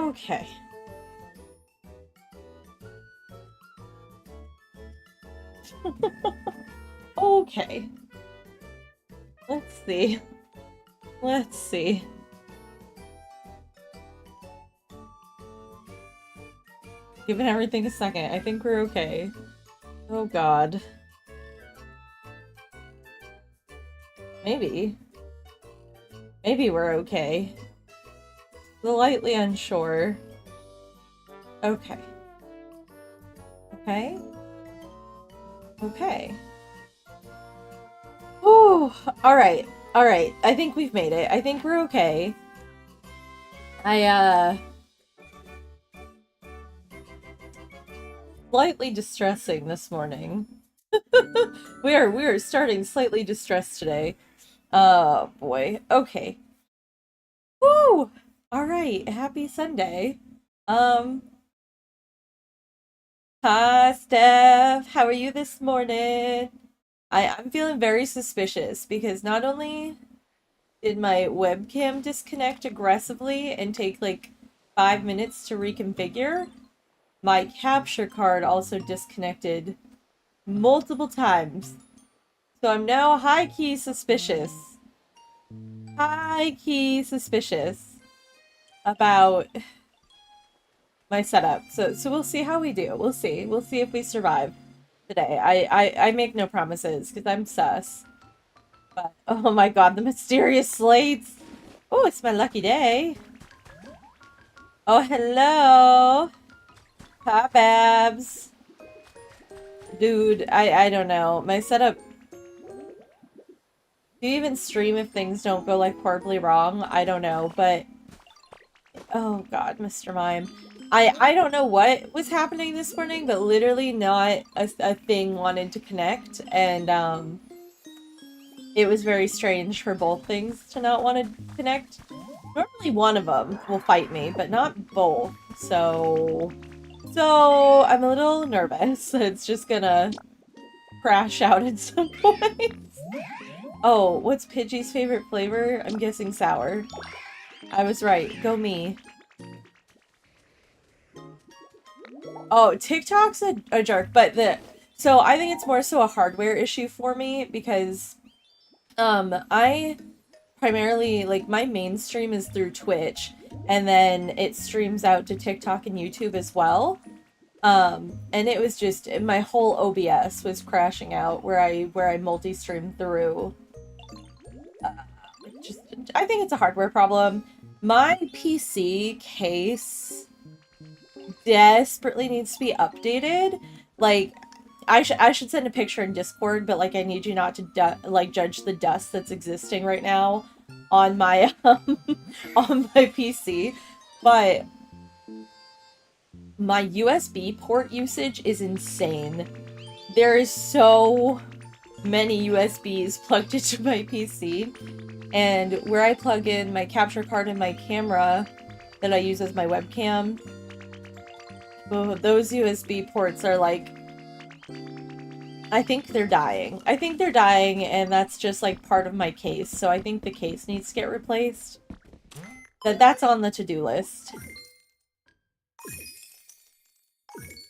Okay. Okay. Let's see. Let's see. Giving everything a second. I think we're okay. Oh god. Maybe. Maybe we're okay. Slightly unsure. Okay. Okay. Okay. Oh, alright. Alright. I think we've made it. I think we're okay. Slightly distressing this morning. We are starting slightly distressed today. Oh boy. Okay. Woo! Alright, happy Sunday. Um, Hi Steph, how are you this morning? I'm feeling very suspicious because not only did my webcam disconnect aggressively and take like 5 minutes to reconfigure, my capture card also disconnected multiple times. So I'm now high-key suspicious. High-key suspicious about my setup. So we'll see how we do. We'll see. We'll see if we survive today. I make no promises because I'm sus. But oh my god, the mysterious slates. Oh, it's my lucky day. Oh, hello. Hi, Babs. Dude, I don't know. My setup. Do you even stream if things don't go like horribly wrong? I don't know, but oh god, Mr. Mime. I don't know what was happening this morning, but literally not a thing wanted to connect, and it was very strange for both things to not want to connect. Normally one of them will fight me, but not both. So I'm a little nervous that it's just gonna crash out at some point. Oh, what's Pidgey's favorite flavor? I'm guessing sour. I was right. Go me. Oh, TikTok's a jerk, but so I think it's more so a hardware issue for me because I primarily like my mainstream is through Twitch and then it streams out to TikTok and YouTube as well. And it was just my whole OBS was crashing out where I multi-stream through. Just I think it's a hardware problem. My PC case desperately needs to be updated. Like, I should send a picture in Discord, but like I need you not to like judge the dust that's existing right now on my on my PC. But my USB port usage is insane. There is so many USBs plugged into my PC, and where I plug in my capture card and my camera that I use as my webcam, those USB ports are like, I think they're dying. I think they're dying, and that's just like part of my case, so I think the case needs to get replaced. That's on the to-do list.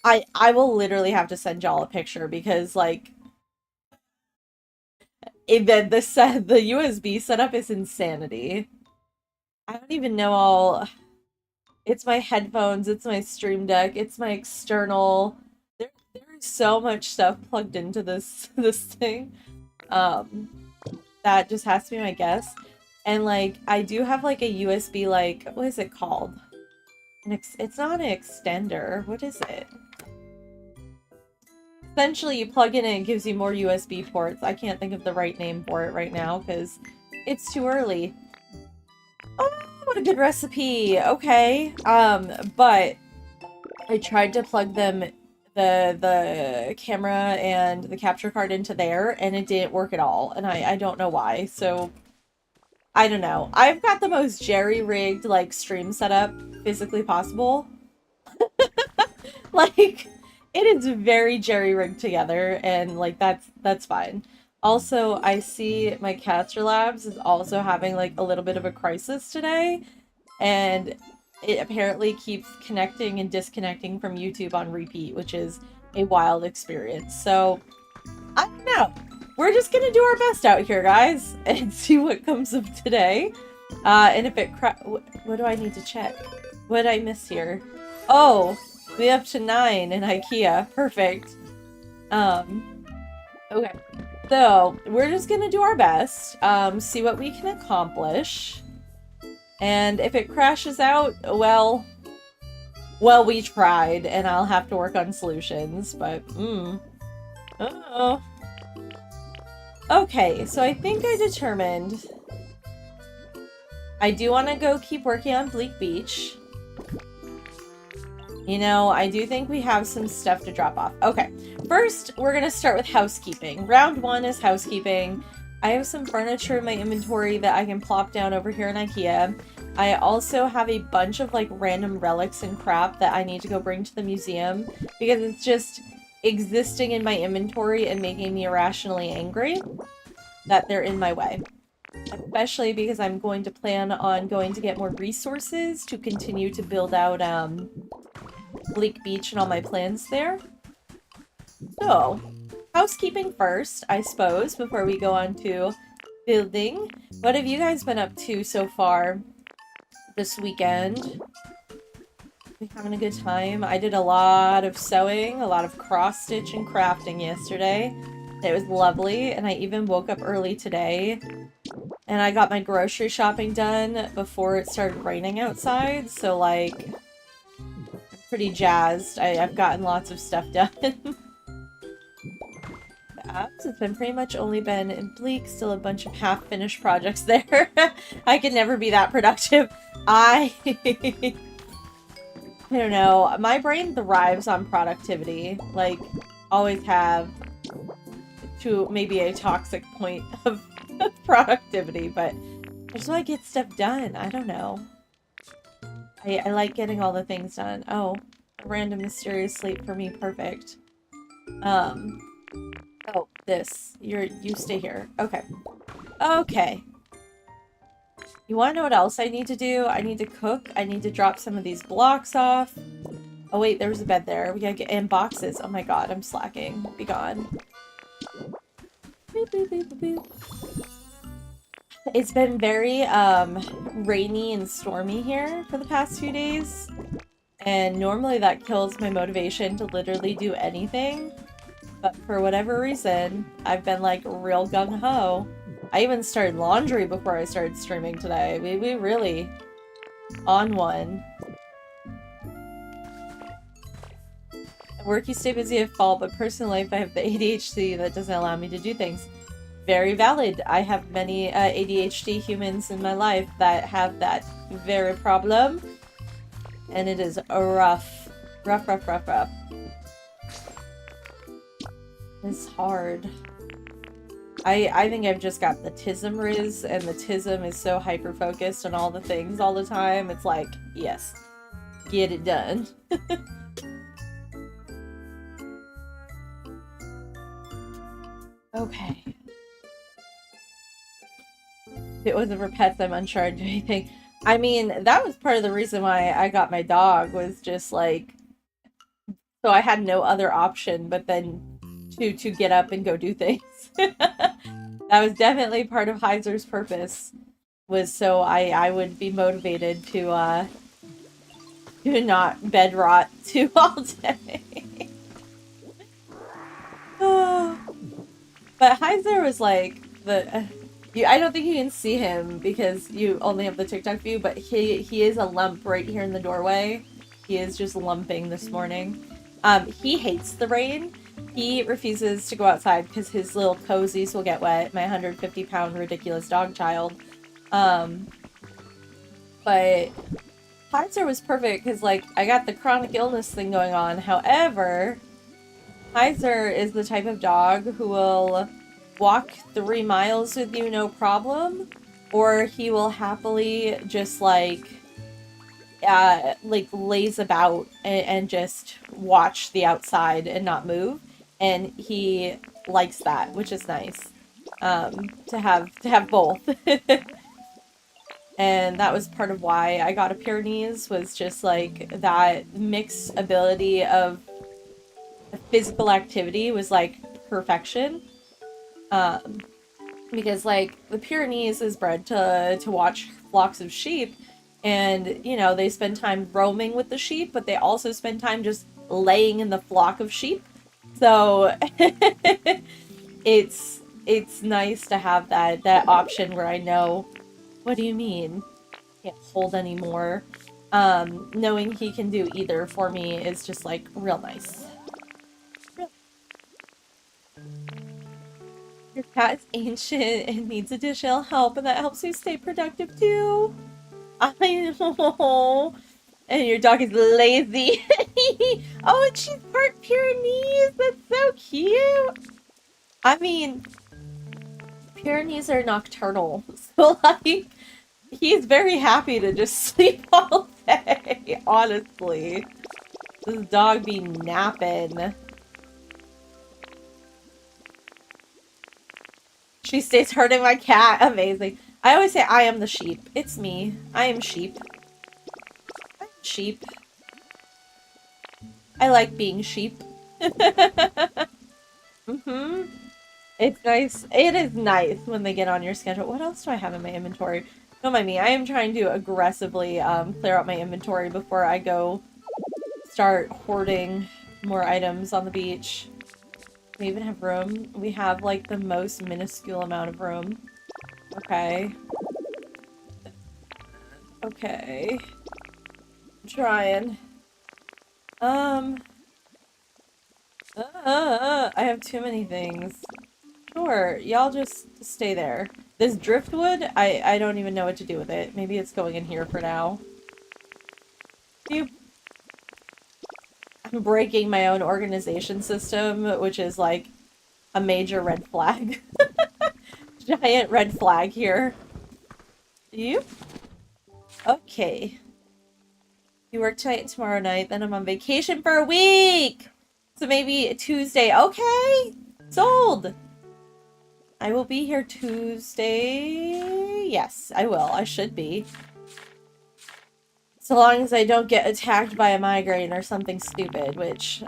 I will literally have to send y'all a picture because like the USB setup is insanity. I don't even know all. It's my headphones, it's my stream deck, it's my external. There's so much stuff plugged into this thing. That just has to be my guess. And like I do have like a USB, like what is it called? It's not an extender. What is it? Essentially, you plug in and it gives you more USB ports. I can't think of the right name for it right now because it's too early. Oh, what a good recipe. Okay. But I tried to plug them the camera and the capture card into there and it didn't work at all. And I don't know why. So I don't know. I've got the most jerry-rigged like stream setup physically possible. Like it is very jerry-rigged together, and like that's fine. Also, I see my Caster Labs is also having like a little bit of a crisis today, and it apparently keeps connecting and disconnecting from YouTube on repeat, which is a wild experience. So, I don't know. We're just gonna do our best out here, guys, and see what comes of today. And if it what do I need to check? What did I miss here? Oh, we up to 9 in IKEA. Perfect. Okay. So, we're just gonna do our best, see what we can accomplish. And if it crashes out, well, we tried, and I'll have to work on solutions, but, oh. Okay, so I think I determined I do want to go keep working on Bleak Beach. You know, I do think we have some stuff to drop off. Okay, first, we're going to start with housekeeping. Round 1 is housekeeping. I have some furniture in my inventory that I can plop down over here in IKEA. I also have a bunch of, like, random relics and crap that I need to go bring to the museum because it's just existing in my inventory and making me irrationally angry that they're in my way. Especially because I'm going to plan on going to get more resources to continue to build out, Bleak Beach and all my plans there. So, housekeeping first, I suppose, before we go on to building. What have you guys been up to so far this weekend? We having a good time? I did a lot of sewing, a lot of cross-stitch and crafting yesterday. It was lovely, and I even woke up early today. And I got my grocery shopping done before it started raining outside, so, like, I'm pretty jazzed. I've gotten lots of stuff done. It's been pretty much only been in Bleak, still a bunch of half-finished projects there. I could never be that productive. I don't know. My brain thrives on productivity. Like, always have, to maybe a toxic point of productivity, but just so I get stuff done. I don't know. I like getting all the things done. Oh, a random mysterious sleep for me. Perfect. Oh, this. You stay here. Okay. Okay. You want to know what else I need to do? I need to cook. I need to drop some of these blocks off. Oh wait, there was a bed there. We gotta get in boxes. Oh my god, I'm slacking. Be gone. Boop, boop, boop, boop, boop. It's been very rainy and stormy here for the past few days. And normally that kills my motivation to literally do anything. But for whatever reason, I've been like real gung-ho. I even started laundry before I started streaming today. We really on one. At work you stay busy at fault, but personal life I have the ADHD that doesn't allow me to do things. Very valid. I have many ADHD humans in my life that have that very problem. And it is rough. Rough, rough, rough, rough. It's hard. I think I've just got the tism riz, and the tism is so hyper-focused on all the things all the time. It's like, yes, get it done. Okay. If it wasn't for pets, I'm unsure I'd do anything. I mean, that was part of the reason why I got my dog, was just like, so I had no other option but then to get up and go do things. That was definitely part of Heiser's purpose, was so I would be motivated to not bed rot too all day. But Heiser was like the I don't think you can see him because you only have the TikTok view, but he is a lump right here in the doorway. He is just lumping this morning. He hates the rain. He refuses to go outside because his little cozies will get wet. My 150-pound ridiculous dog child. But Heiser was perfect because, like, I got the chronic illness thing going on. However, Heiser is the type of dog who will walk 3 miles with you no problem, or he will happily just like laze about and just watch the outside and not move, and he likes that, which is nice to have both. And that was part of why I got a Pyrenees, was just like that mixed ability of physical activity was like perfection. Um, because like the Pyrenees is bred to watch flocks of sheep, and you know they spend time roaming with the sheep, but they also spend time just laying in the flock of sheep. So it's nice to have that option where I know, what do you mean? Can't hold anymore. Knowing he can do either for me is just like real nice. Your cat is ancient and needs additional help, and that helps you stay productive too. I know. And your dog is lazy. Oh, and she's part Pyrenees. That's so cute. I mean, Pyrenees are nocturnal, so like, he's very happy to just sleep all day, honestly. This dog be napping. She stays hurting my cat. Amazing. I always say I am the sheep. It's me. I am sheep. I'm sheep. I like being sheep. Mm-hmm. It's nice. It is nice when they get on your schedule. What else do I have in my inventory? Don't mind me. I am trying to aggressively clear out my inventory before I go start hoarding more items on the beach. We even have room. We have like the most minuscule amount of room. Okay. Okay. I'm trying. I have too many things. Sure, y'all just stay there. This driftwood, I don't even know what to do with it. Maybe it's going in here for now. You. I'm breaking my own organization system, which is like a major red flag. Giant red flag here. You? Okay. You work tonight and tomorrow night, then I'm on vacation for a week! So maybe Tuesday. Okay! Sold! I will be here Tuesday. Yes, I will. I should be. So long as I don't get attacked by a migraine or something stupid, which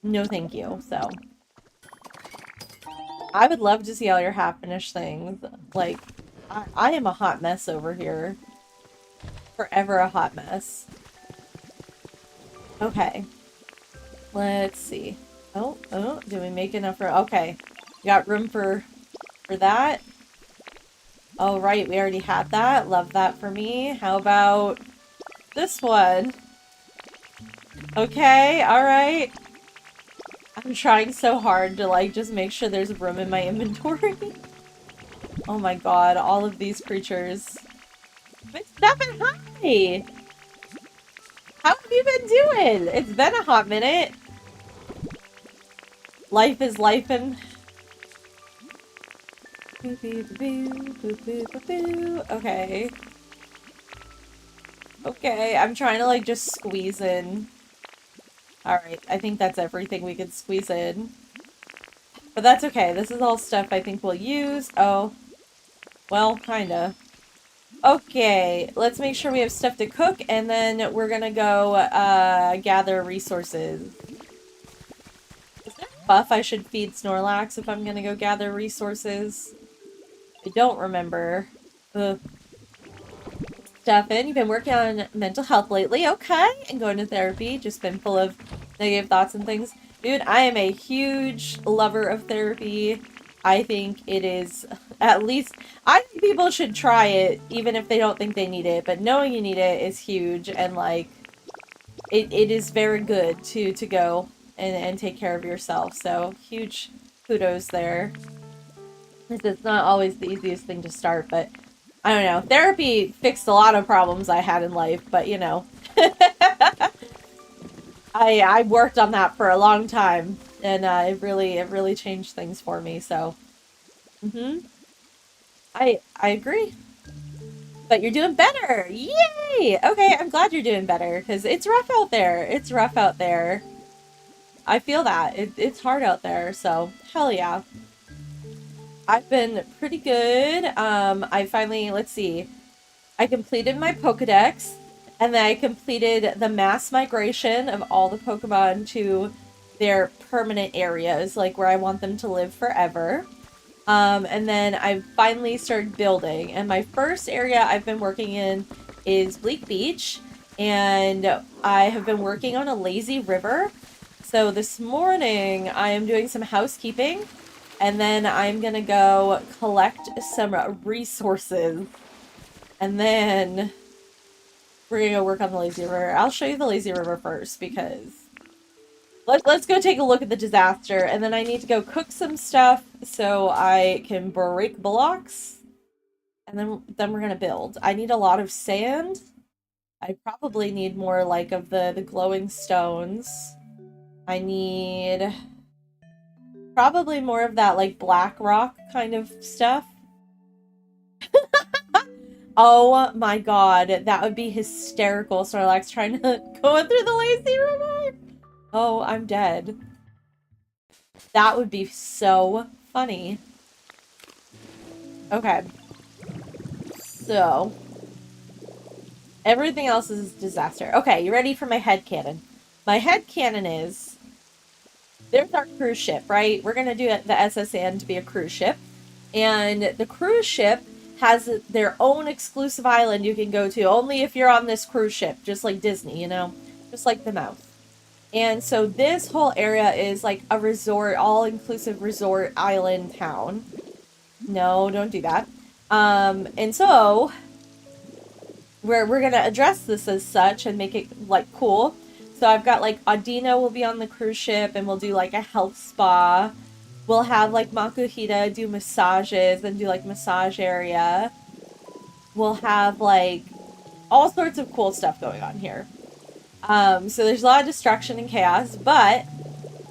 no thank you, so. I would love to see all your half-finished things. Like, I am a hot mess over here. Forever a hot mess. Okay. Let's see. Oh, did we make enough room? Okay. Got room for that. Oh, right, we already had that. Love that for me. How about this one? Okay, alright. I'm trying so hard to, like, just make sure there's room in my inventory. Oh my god, all of these creatures. It's Stephen, hi! How have you been doing? It's been a hot minute. Life is lifin'. Okay. Okay, I'm trying to, like, just squeeze in. Alright, I think that's everything we can squeeze in. But that's okay. This is all stuff I think we'll use. Oh. Well, kinda. Okay, let's make sure we have stuff to cook, and then we're gonna go, gather resources. Is there a buff I should feed Snorlax if I'm gonna go gather resources? I don't remember. Ugh. Stefan, you've been working on mental health lately, okay? And going to therapy, just been full of negative thoughts and things. Dude, I am a huge lover of therapy. I think it is, at least, I think people should try it, even if they don't think they need it, but knowing you need it is huge, and, like, it is very good to go and take care of yourself, so huge kudos there. It's not always the easiest thing to start, but I don't know. Therapy fixed a lot of problems I had in life, but you know. I worked on that for a long time, and it really changed things for me, so. I agree. But you're doing better! Yay! Okay, I'm glad you're doing better, because it's rough out there. It's rough out there. I feel that. It's hard out there, so hell yeah. I've been pretty good. I finally, let's see, I completed my Pokedex, and then I completed the mass migration of all the Pokemon to their permanent areas, like where I want them to live forever. And then I finally started building, and my first area I've been working in is Bleak Beach, and I have been working on a lazy river. So this morning I am doing some housekeeping, and then I'm gonna go collect some resources, and then we're gonna go work on the lazy river. I'll show you the lazy river first because let's go take a look at the disaster, and then I need to go cook some stuff so I can break blocks, and then we're gonna build. I need a lot of sand. I probably need more like of the glowing stones. I need probably more of that like black rock kind of stuff. Oh my god, that would be hysterical. Snorlax trying to go through the lazy river. Oh, I'm dead. That would be so funny. Okay. So, everything else is disaster. Okay, you ready for my headcanon? My headcanon is, there's our cruise ship, right? We're gonna do the SSN to be a cruise ship. And the cruise ship has their own exclusive island you can go to only if you're on this cruise ship, just like Disney, you know? Just like the mouth. And so this whole area is like a resort, all-inclusive resort island town. No, don't do that. And so we're gonna address this as such and make it like cool. So I've got like Audino will be on the cruise ship, and we'll do like a health spa. We'll have like Makuhita do massages and do like massage area. We'll have like all sorts of cool stuff going on here. So there's a lot of destruction and chaos, but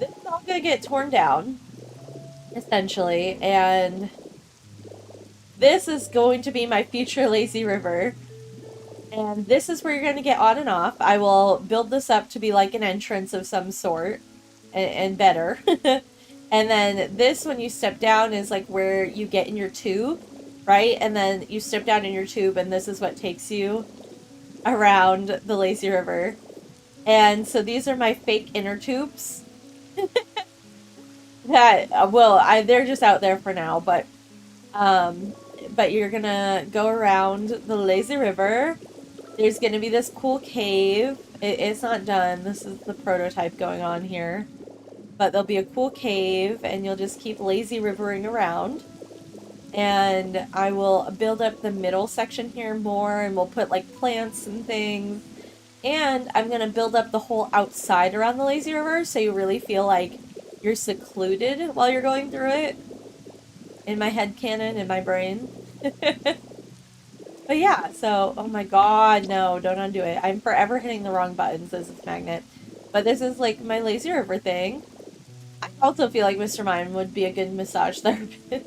this is all gonna get torn down, essentially, and this is going to be my future lazy river. And this is where you're going to get on and off. I will build this up to be like an entrance of some sort, and better. And then this, when you step down, is like where you get in your tube, right? And then you step down in your tube, and this is what takes you around the lazy river. And so these are my fake inner tubes. That, well, they're just out there for now, but you're gonna go around the lazy river. There's gonna be this cool cave. It's not done. This is the prototype going on here. But there'll be a cool cave, and you'll just keep lazy rivering around. And I will build up the middle section here more, and we'll put like plants and things. And I'm gonna build up the whole outside around the lazy river, so you really feel like you're secluded while you're going through it. In my head canon, in my brain. But yeah, so, oh my god, no, don't undo it. I'm forever hitting the wrong buttons as this magnet. But this is like my lazy river thing. I also feel like Mr. Mime would be a good massage therapist.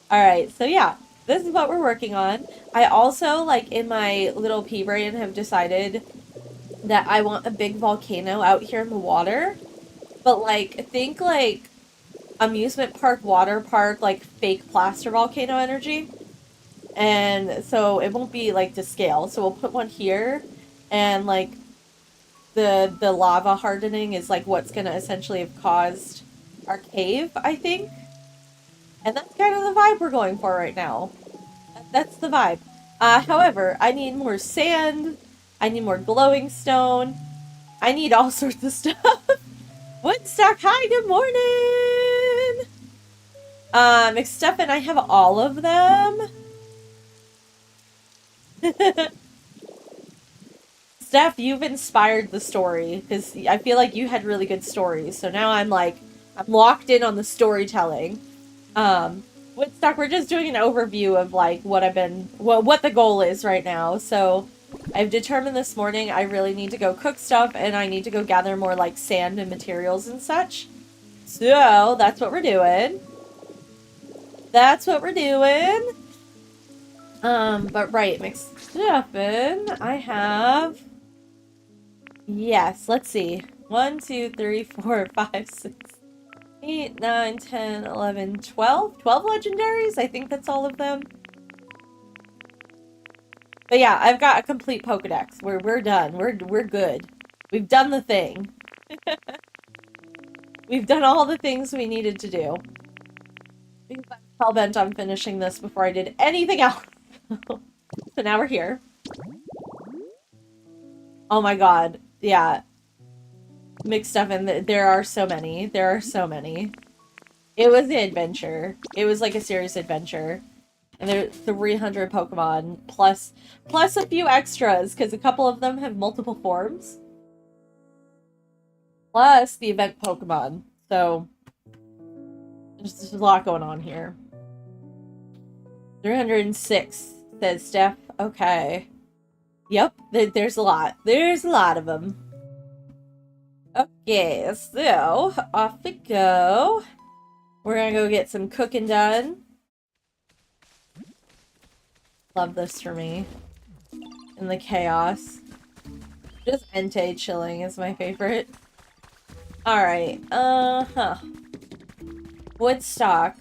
Alright, so yeah, this is what we're working on. I also, like, in my little pea brain have decided that I want a big volcano out here in the water. But, like, think, like, amusement park, water park, like, fake plaster volcano energy. And so it won't be like to scale. So we'll put one here, and like the lava hardening is like what's gonna essentially have caused our cave, I think. And that's kind of the vibe we're going for right now. That's the vibe. However, I need more sand. I need more glowing stone. I need all sorts of stuff. Woodstock, hi, good morning! Except and I have all of them. Steph, you've inspired the story, because I feel like you had really good stories. So now I'm like, I'm locked in on the storytelling. Woodstock, we're just doing an overview of like what the goal is right now. So I've determined this morning I really need to go cook stuff, and I need to go gather more like sand and materials and such. So that's what we're doing. That's what we're doing. But right, mixed up in, I have, yes, let's see, 1, 2, 3, 4, 5, 6, 8, 9, 10, 11, 12? 12 legendaries? I think that's all of them. But yeah, I've got a complete Pokedex. We're done. We're good. We've done the thing. We've done all the things we needed to do. Because I'm hell-bent on finishing this before I did anything else. So now we're here. Oh my god. Yeah. Mixed stuff in. There are so many. There are so many. It was an adventure. It was like a serious adventure. And there's 300 Pokemon plus a few extras because a couple of them have multiple forms. Plus the event Pokemon. So there's a lot going on here. 306 says Steph. Okay. Yep, there's a lot. There's a lot of them. Okay, so off we go. We're gonna go get some cooking done. Love this for me. In the chaos. Just Entei chilling is my favorite. Alright, Woodstock.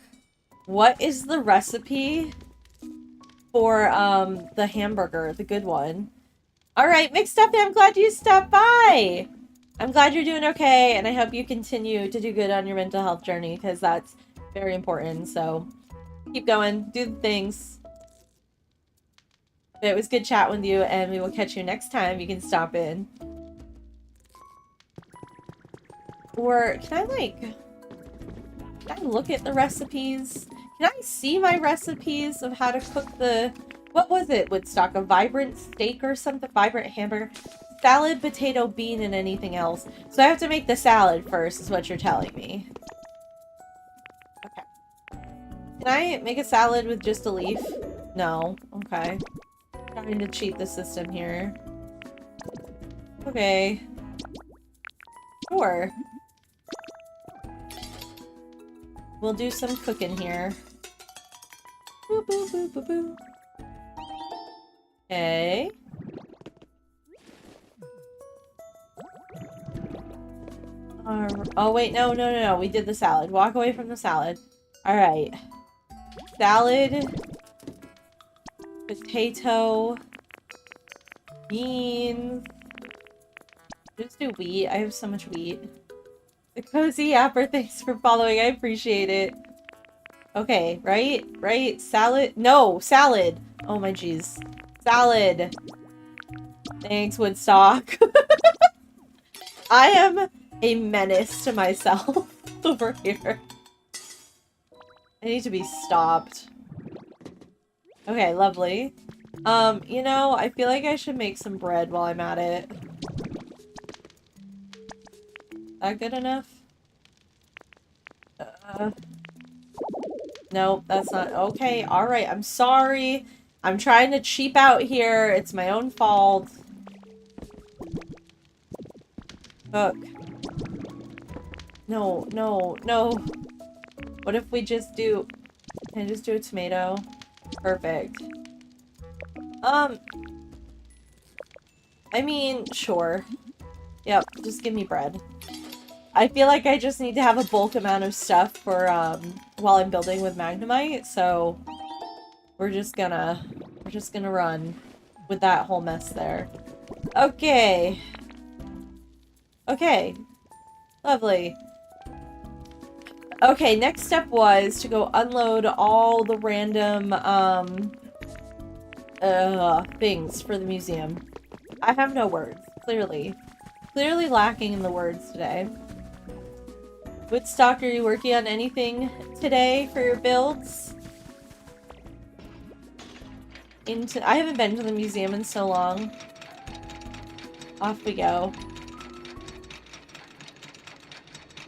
What is the recipe for, the hamburger, the good one? Alright, Mixed Up, I'm glad you stopped by! I'm glad you're doing okay, and I hope you continue to do good on your mental health journey, because that's very important, so keep going, do the things. But it was good chat with you, and we will catch you next time. You can stop in. Or, can I look at the recipes? Can I see my recipes of how to cook the... What was it, Woodstock? A vibrant steak or something? Vibrant hamburger? Salad, potato, bean, and anything else. So I have to make the salad first, is what you're telling me. Okay. Can I make a salad with just a leaf? No. Okay. Trying to cheat the system here. Okay. Sure. We'll do some cooking here. Boo boo boo boo boo. Okay. Oh wait, no. We did the salad. Walk away from the salad. Alright. Salad. Potato. Beans. Just do wheat. I have so much wheat. The cozy apper, thanks for following. I appreciate it. Okay, right? Right? Salad? No! Salad! Oh my jeez. Salad! Thanks, Woodstock. I am a menace to myself over here. I need to be stopped. Okay, lovely. You know, I feel like I should make some bread while I'm at it. That good enough? Nope, that's not- okay, alright, I'm sorry. I'm trying to cheap out here. It's my own fault. Cook. No. What if we just do... Can I just do a tomato? Perfect. I mean, sure. Yep, just give me bread. I feel like I just need to have a bulk amount of stuff for, while I'm building with Magnemite, so we're just gonna run with that whole mess there. Okay. Okay. Lovely. Okay, next step was to go unload all the random, things for the museum. I have no words, clearly. Clearly lacking in the words today. Woodstock, are you working on anything today for your builds? I haven't been to the museum in so long. Off we go.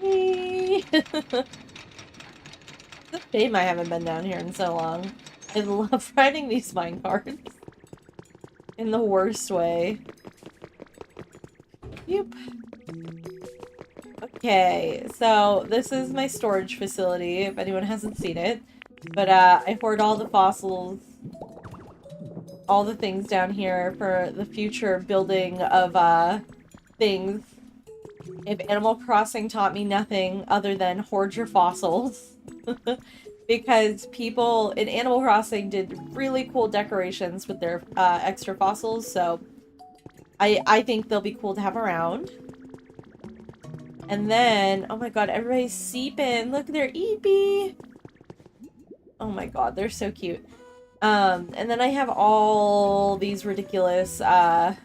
It's a shame I haven't been down here in so long. I love riding these minecarts. In the worst way. Yep. Okay, so this is my storage facility, if anyone hasn't seen it. But, I hoard all the fossils, all the things down here for the future building of, things. If Animal Crossing taught me nothing other than hoard your fossils. Because people in Animal Crossing did really cool decorations with their extra fossils, so I think they'll be cool to have around. And then, oh my god, everybody's seeping. Look, they're Eepy. Oh my god, they're so cute. And then I have all these ridiculous, wow,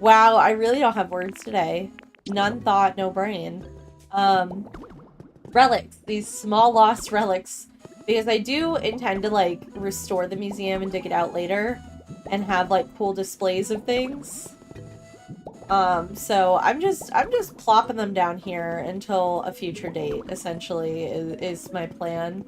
I really don't have words today. None thought, no brain. Relics. These small lost relics. Because I do intend to, like, restore the museum and dig it out later. And have, like, cool displays of things. So I'm just plopping them down here until a future date, essentially, is my plan.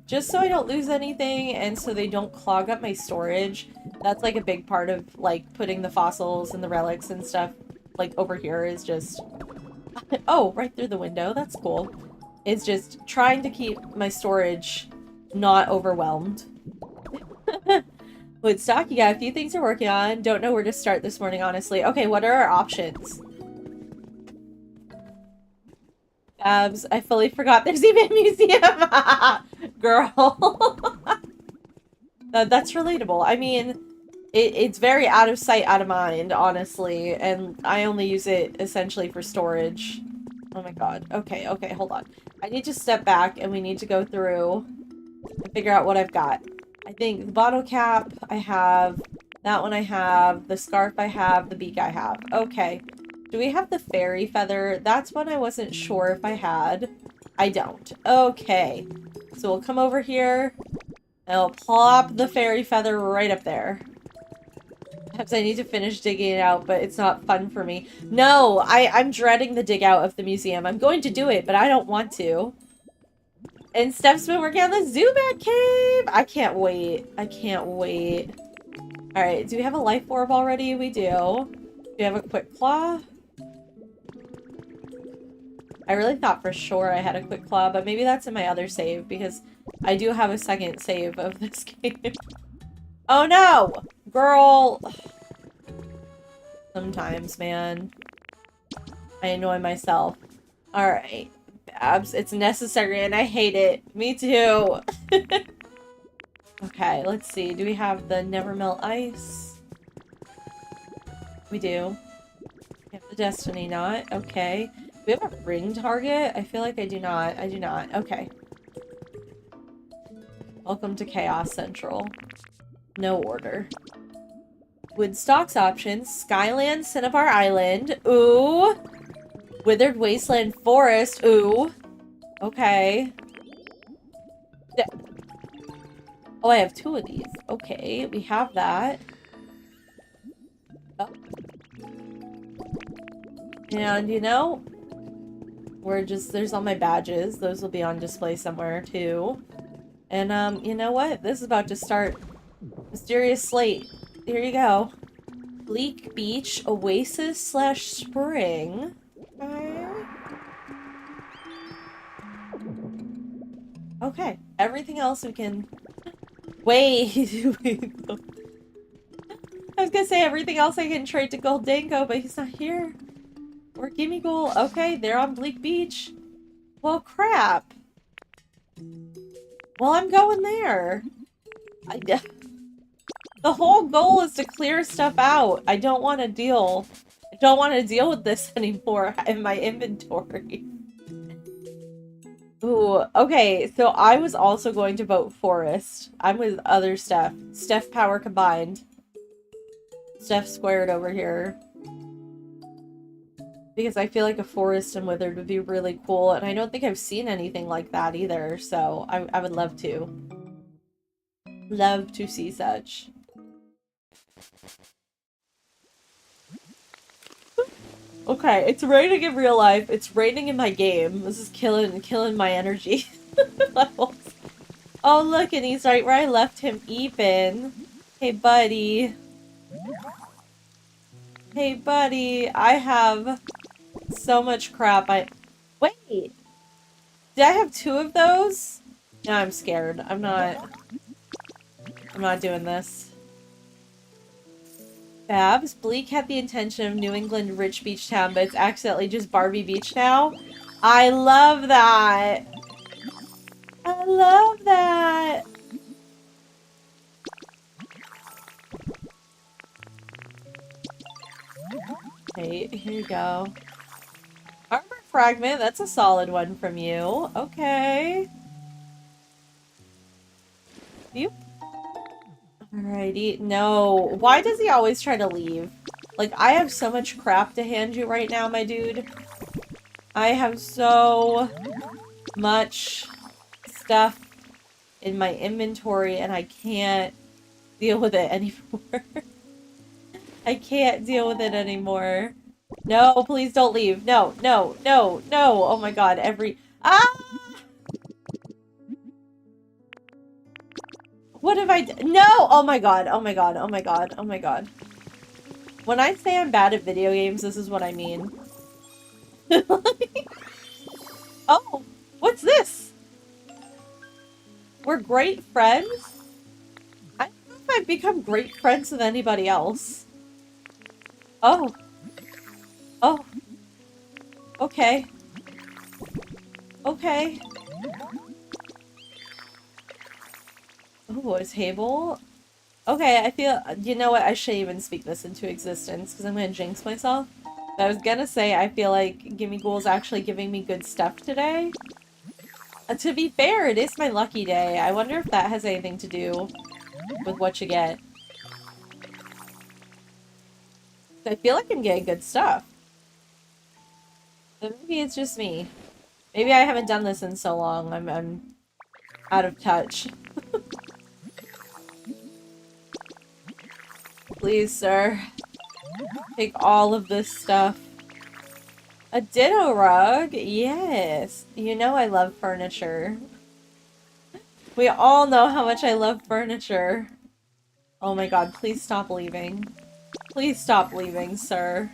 Just so I don't lose anything, and so they don't clog up my storage. That's, like, a big part of, like, putting the fossils and the relics and stuff, like, over here is just... Oh, right through the window. That's cool. It's just trying to keep my storage not overwhelmed. Woodstock, you got a few things you're working on. Don't know where to start this morning, honestly. Okay, what are our options? Abs, I fully forgot there's even a museum. Girl. That's relatable. I mean, it's very out of sight, out of mind, honestly. And I only use it essentially for storage. Oh my god. Okay, okay, hold on. I need to step back and we need to go through and figure out what I've got. I think the bottle cap I have, that one I have, the scarf I have, the beak I have. Okay. Do we have the fairy feather? That's one I wasn't sure if I had. I don't. Okay. So we'll come over here and I'll plop the fairy feather right up there. Perhaps I need to finish digging it out, but it's not fun for me. No, I'm dreading the dig out of the museum. I'm going to do it, but I don't want to. And Steph's been working on the Zubat cave! I can't wait. I can't wait. Alright, do we have a life orb already? We do. Do we have a quick claw? I really thought for sure I had a quick claw, but maybe that's in my other save, because I do have a second save of this game. Oh no! Girl! Sometimes, man. I annoy myself. Alright. Babs, it's necessary and I hate it. Me too. Okay, let's see. Do we have the Never Melt Ice? We do. We have the Destiny Knot. Okay. Do we have a ring target? I feel like I do not. I do not. Okay. Welcome to Chaos Central. No order. Woodstock's options. Skyland, Cinnabar Island. Ooh. Withered Wasteland Forest. Ooh. Okay. Oh, I have two of these. Okay, we have that. Oh. And, you know, there's all my badges. Those will be on display somewhere, too. And, you know what? This is about to start. Mysterious Slate. Here you go. Bleak Beach, Oasis / Spring. Okay. Everything else we can... Wait. I was gonna say everything else I can trade to Goldango, but he's not here. Or Gimme Goal. Okay, they're on Bleak Beach. Well, crap. Well, I'm going there. The whole goal is to clear stuff out. I don't want to deal with this anymore in my inventory. Ooh, okay, so I was also going to vote Forest. I'm with other Steph. Steph power combined. Steph squared over here. Because I feel like a Forest and Withered would be really cool, and I don't think I've seen anything like that either, so I would love to. Love to see such. Okay, it's raining in real life. It's raining in my game. This is killing my energy levels. Oh, look, and he's right where I left him, Ethan. Hey, buddy. Hey, buddy. I have so much crap. Wait. Did I have two of those? No, I'm scared. I'm not doing this. Babs, Bleak had the intention of New England rich beach town, but it's accidentally just Barbie Beach now. I love that. I love that. Okay, here you go. Armor fragment, that's a solid one from you. Okay. Yep. Alrighty. No. Why does he always try to leave? Like, I have so much crap to hand you right now, my dude. I have so much stuff in my inventory, and I can't deal with it anymore. I can't deal with it anymore. No, please don't leave. No, no, no, no. Oh my god, Ah! What have I done? No! Oh my god, oh my god, oh my god, oh my god. When I say I'm bad at video games, this is what I mean. Oh, what's this? We're great friends? I don't know if I've become great friends with anybody else. Oh. Oh. Okay. Okay. Oh, a table? Okay, I feel, you know what, I shouldn't even speak this into existence, because I'm gonna jinx myself. But I was gonna say, I feel like Gimme Ghoul's actually giving me good stuff today. To be fair, it is my lucky day. I wonder if that has anything to do with what you get. I feel like I'm getting good stuff. But maybe it's just me. Maybe I haven't done this in so long. I'm out of touch. Please, sir. Take all of this stuff. A ditto rug? Yes. You know I love furniture. We all know how much I love furniture. Oh my god, please stop leaving. Please stop leaving, sir.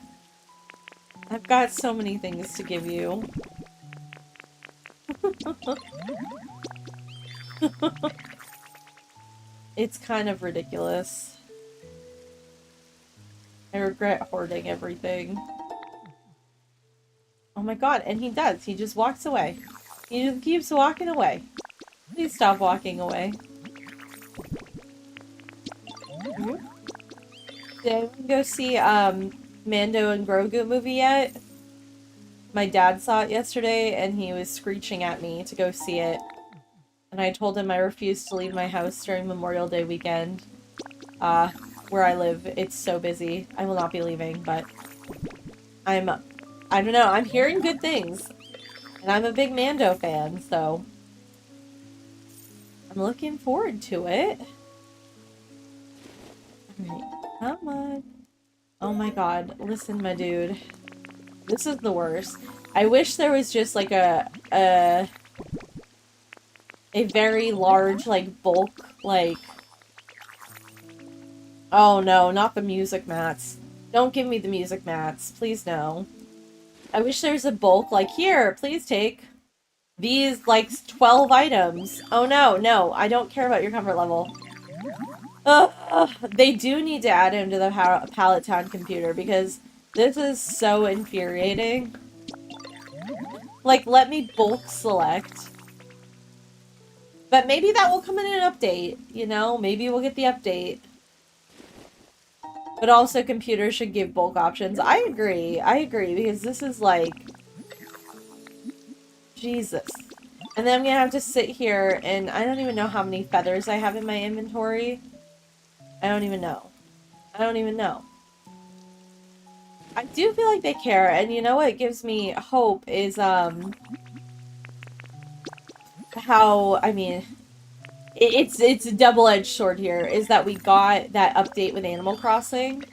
I've got so many things to give you. It's kind of ridiculous. I regret hoarding everything. Oh my god, and he does. He just walks away. He just keeps walking away. Please stop walking away. Did anyone go see, Mando and Grogu movie yet? My dad saw it yesterday, and he was screeching at me to go see it. And I told him I refused to leave my house during Memorial Day weekend. Where I live, it's so busy. I will not be leaving, but I don't know, I'm hearing good things. And I'm a big Mando fan, so I'm looking forward to it. Alright, come on. Oh my god, listen, my dude. This is the worst. I wish there was just like a very large, like, bulk, like... Oh no, not the music mats. Don't give me the music mats. Please no. I wish there was a bulk, like, here, please take these, like, 12 items. Oh no, no, I don't care about your comfort level. Ugh, they do need to add him to the Pallet Town computer, because this is so infuriating. Like, let me bulk select. But maybe that will come in an update, you know? Maybe we'll get the update. But also computers should give bulk options. I agree, because this is like... Jesus. And then I'm gonna have to sit here, and I don't even know how many feathers I have in my inventory. I don't even know. I don't even know. I do feel like they care, and you know what gives me hope is, how, I mean... It's a double-edged sword here, is that we got that update with Animal Crossing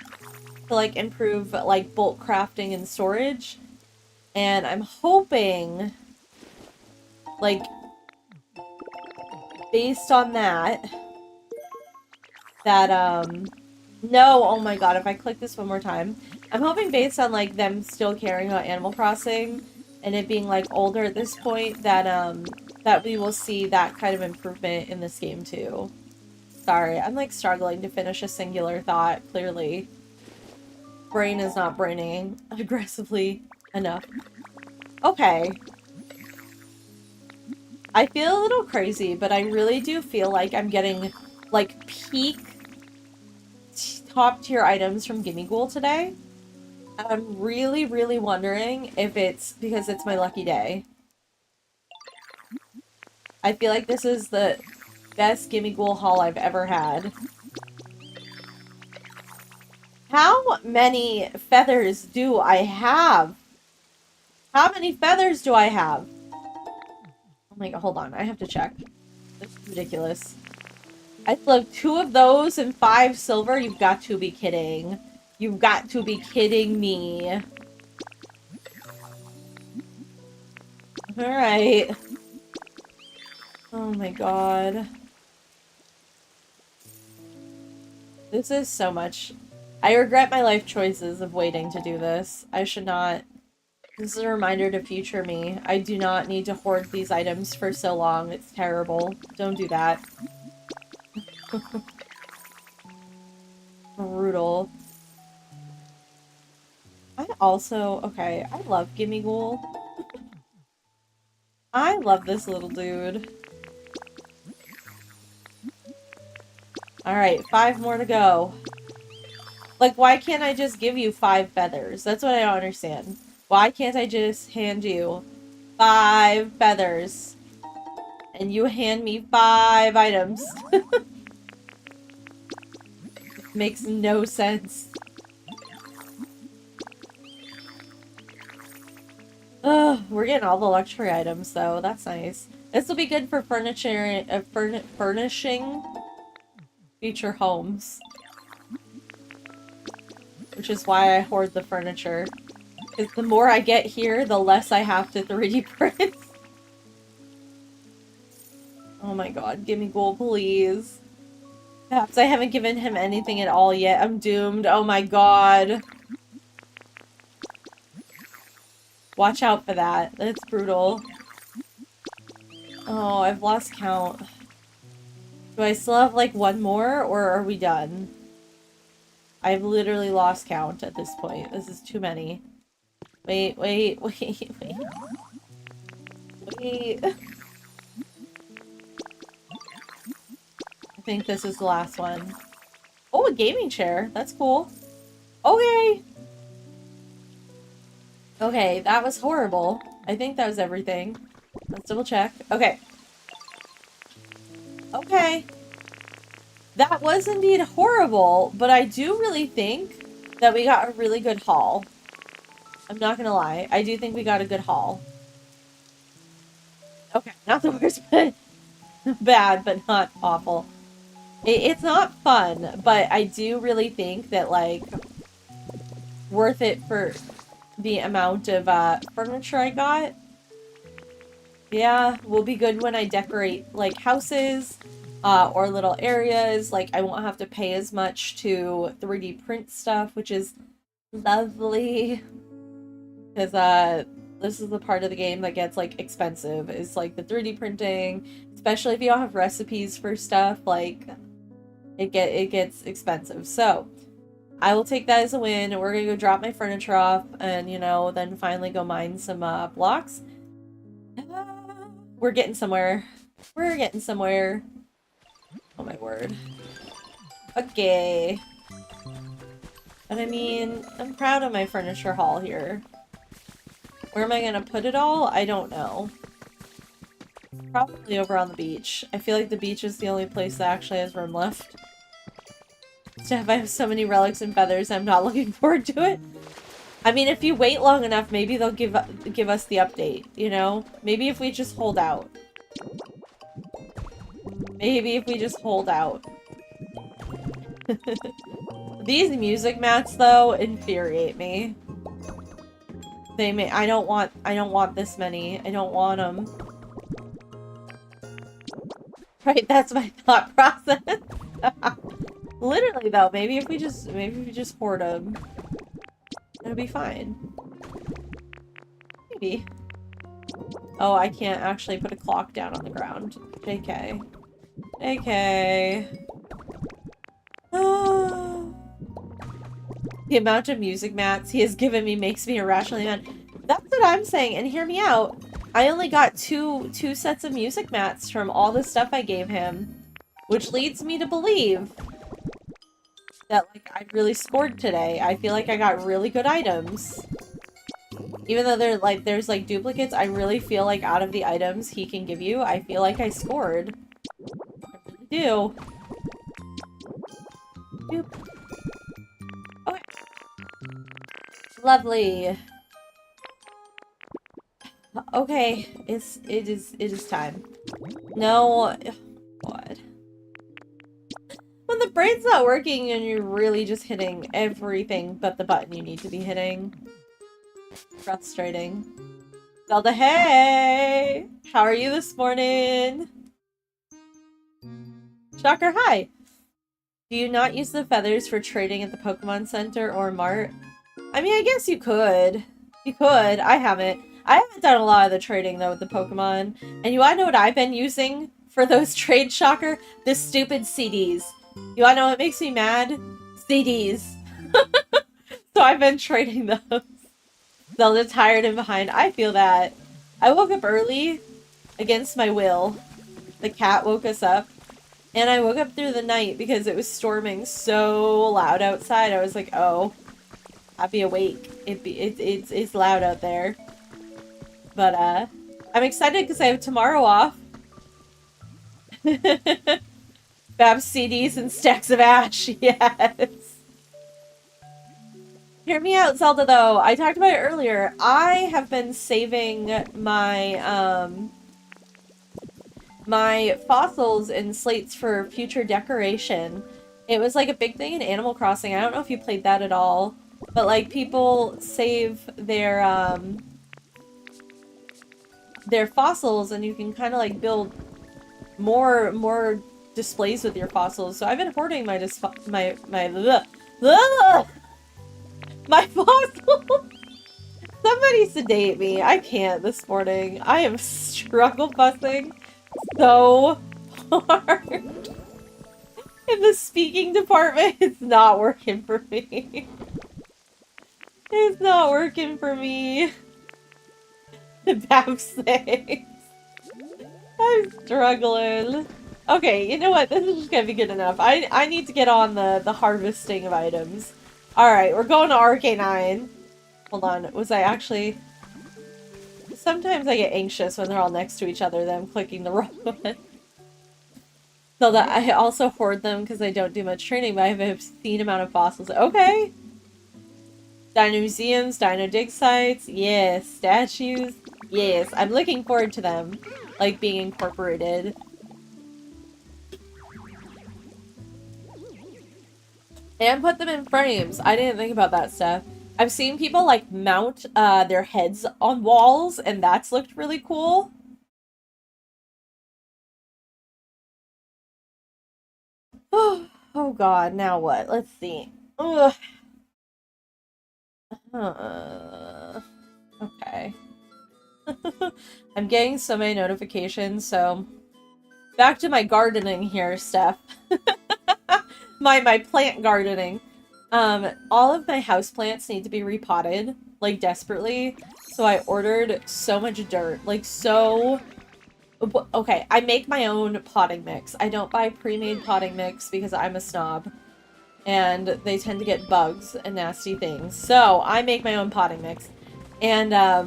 to, like, improve, like, bulk crafting and storage. And I'm hoping, like, based on that, no, oh my god, if I click this one more time. I'm hoping based on, like, them still caring about Animal Crossing and it being, like, older at this point, that, that we will see that kind of improvement in this game, too. Sorry, I'm, like, struggling to finish a singular thought, clearly. brain is not braining aggressively enough. Okay. I feel a little crazy, but I really do feel like I'm getting, like, peak top tier items from Gimme Ghoul today. And I'm really, really wondering if it's because it's my lucky day. I feel like this is the best Gimme Ghoul haul I've ever had. How many feathers do I have? How many feathers do I have? Oh my god, hold on. I have to check. This is ridiculous. I still have 2 of those and 5 silver. You've got to be kidding. You've got to be kidding me. Alright. Oh my god. This is so much. I regret my life choices of waiting to do this. I should not. This is a reminder to future me. I do not need to hoard these items for so long. It's terrible. Don't do that. Brutal. I also... Okay, I love Gimme Ghoul. I love this little dude. Alright, 5 more to go. Like, why can't I just give you 5 feathers? That's what I don't understand. Why can't I just hand you 5 feathers? And you hand me 5 items. Makes no sense. Ugh, we're getting all the luxury items, though. That's nice. This will be good for furnishing future homes. Which is why I hoard the furniture. Because the more I get here, the less I have to 3D print. Oh my god, give me gold, please. Perhaps I haven't given him anything at all yet. I'm doomed. Oh my god. Watch out for that. That's brutal. Oh, I've lost count. Do I still have, like, 1 more, or are we done? I've literally lost count at this point. This is too many. Wait. Wait. I think this is the last one. Oh, a gaming chair. That's cool. Okay. Okay, that was horrible. I think that was everything. Let's double check. Okay. Okay. That was indeed horrible, but I do really think that we got a really good haul. I'm not gonna lie. I do think we got a good haul. Okay, not the worst, but bad, but not awful. It's not fun, but I do really think that, like, worth it for the amount of furniture I got. Yeah, will be good when I decorate, like, houses or little areas. Like, I won't have to pay as much to 3D print stuff, which is lovely. Because this is the part of the game that gets, like, expensive, is, like, the 3D printing. Especially if you don't have recipes for stuff, like, it gets expensive. So, I will take that as a win. We're gonna go drop my furniture off and, you know, then finally go mine some blocks. We're getting somewhere. We're getting somewhere. Oh my word. Okay. But I mean, I'm proud of my furniture haul here. Where am I gonna put it all? I don't know. Probably over on the beach. I feel like the beach is the only place that actually has room left. Steph, I have so many relics and feathers, I'm not looking forward to it. I mean, if you wait long enough, maybe they'll give us the update, you know? Maybe if we just hold out. Maybe if we just hold out. These music mats, though, infuriate me. I don't want this many. I don't want them. Right, that's my thought process. Literally, though, maybe if we just hoard them, it'll be fine. Maybe. Oh, I can't actually put a clock down on the ground. JK. JK. Oh. The amount of music mats he has given me makes me irrationally mad. That's what I'm saying, and hear me out. I only got two sets of music mats from all the stuff I gave him, which leads me to believe that, like, I really scored today. I feel like I got really good items. Even though there's like duplicates, I really feel like out of the items he can give you, I feel like I scored. I really do. Boop. Okay. Lovely. Okay, it is time. No, God. When the brain's not working and you're really just hitting everything but the button you need to be hitting. Frustrating. Zelda, hey! How are you this morning? Shocker, hi! Do you not use the feathers for trading at the Pokemon Center or Mart? I mean, I guess you could. You could. I haven't. I haven't done a lot of the trading, though, with the Pokemon. And you wanna know what I've been using for those trades, Shocker? The stupid CDs. You wanna know what makes me mad? CDs. So I've been trading those. Zelda tired and behind. I feel that. I woke up early against my will. The cat woke us up. And I woke up through the night because it was storming so loud outside. I was like, oh, I'll be awake. It's loud out there. But, I'm excited because I have tomorrow off. Bab's CDs and stacks of ash. Yes. Hear me out, Zelda, though. I talked about it earlier. I have been saving my, my fossils and slates for future decoration. It was like a big thing in Animal Crossing. I don't know if you played that at all. But, like, people save their fossils and you can kind of, like, build more displays with your fossils. So I've been hoarding my my fossils. Somebody sedate me. I can't this morning. I am struggle busting so hard. In the speaking department, it's not working for me. It's not working for me. Babs thanks. I'm struggling. Okay, you know what? This is just gonna be good enough. I need to get on the harvesting of items. Alright, we're going to RK9. Hold on, was I actually... Sometimes I get anxious when they're all next to each other that I'm clicking the wrong one. So that I also hoard them because I don't do much training, but I have an obscene amount of fossils. Okay! Dino museums, dino dig sites, yes. Statues, yes. I'm looking forward to them, like, being incorporated. And put them in frames. I didn't think about that stuff. I've seen people, like, mount their heads on walls, and that's looked really cool. Oh god, now what? Let's see. Ugh. Okay. I'm getting so many notifications, so... Back to my gardening here, Steph. my plant gardening. All of my houseplants need to be repotted, like, desperately. So I ordered so much dirt. Like, so... Okay, I make my own potting mix. I don't buy pre-made potting mix because I'm a snob. And they tend to get bugs and nasty things. So, I make my own potting mix. And, I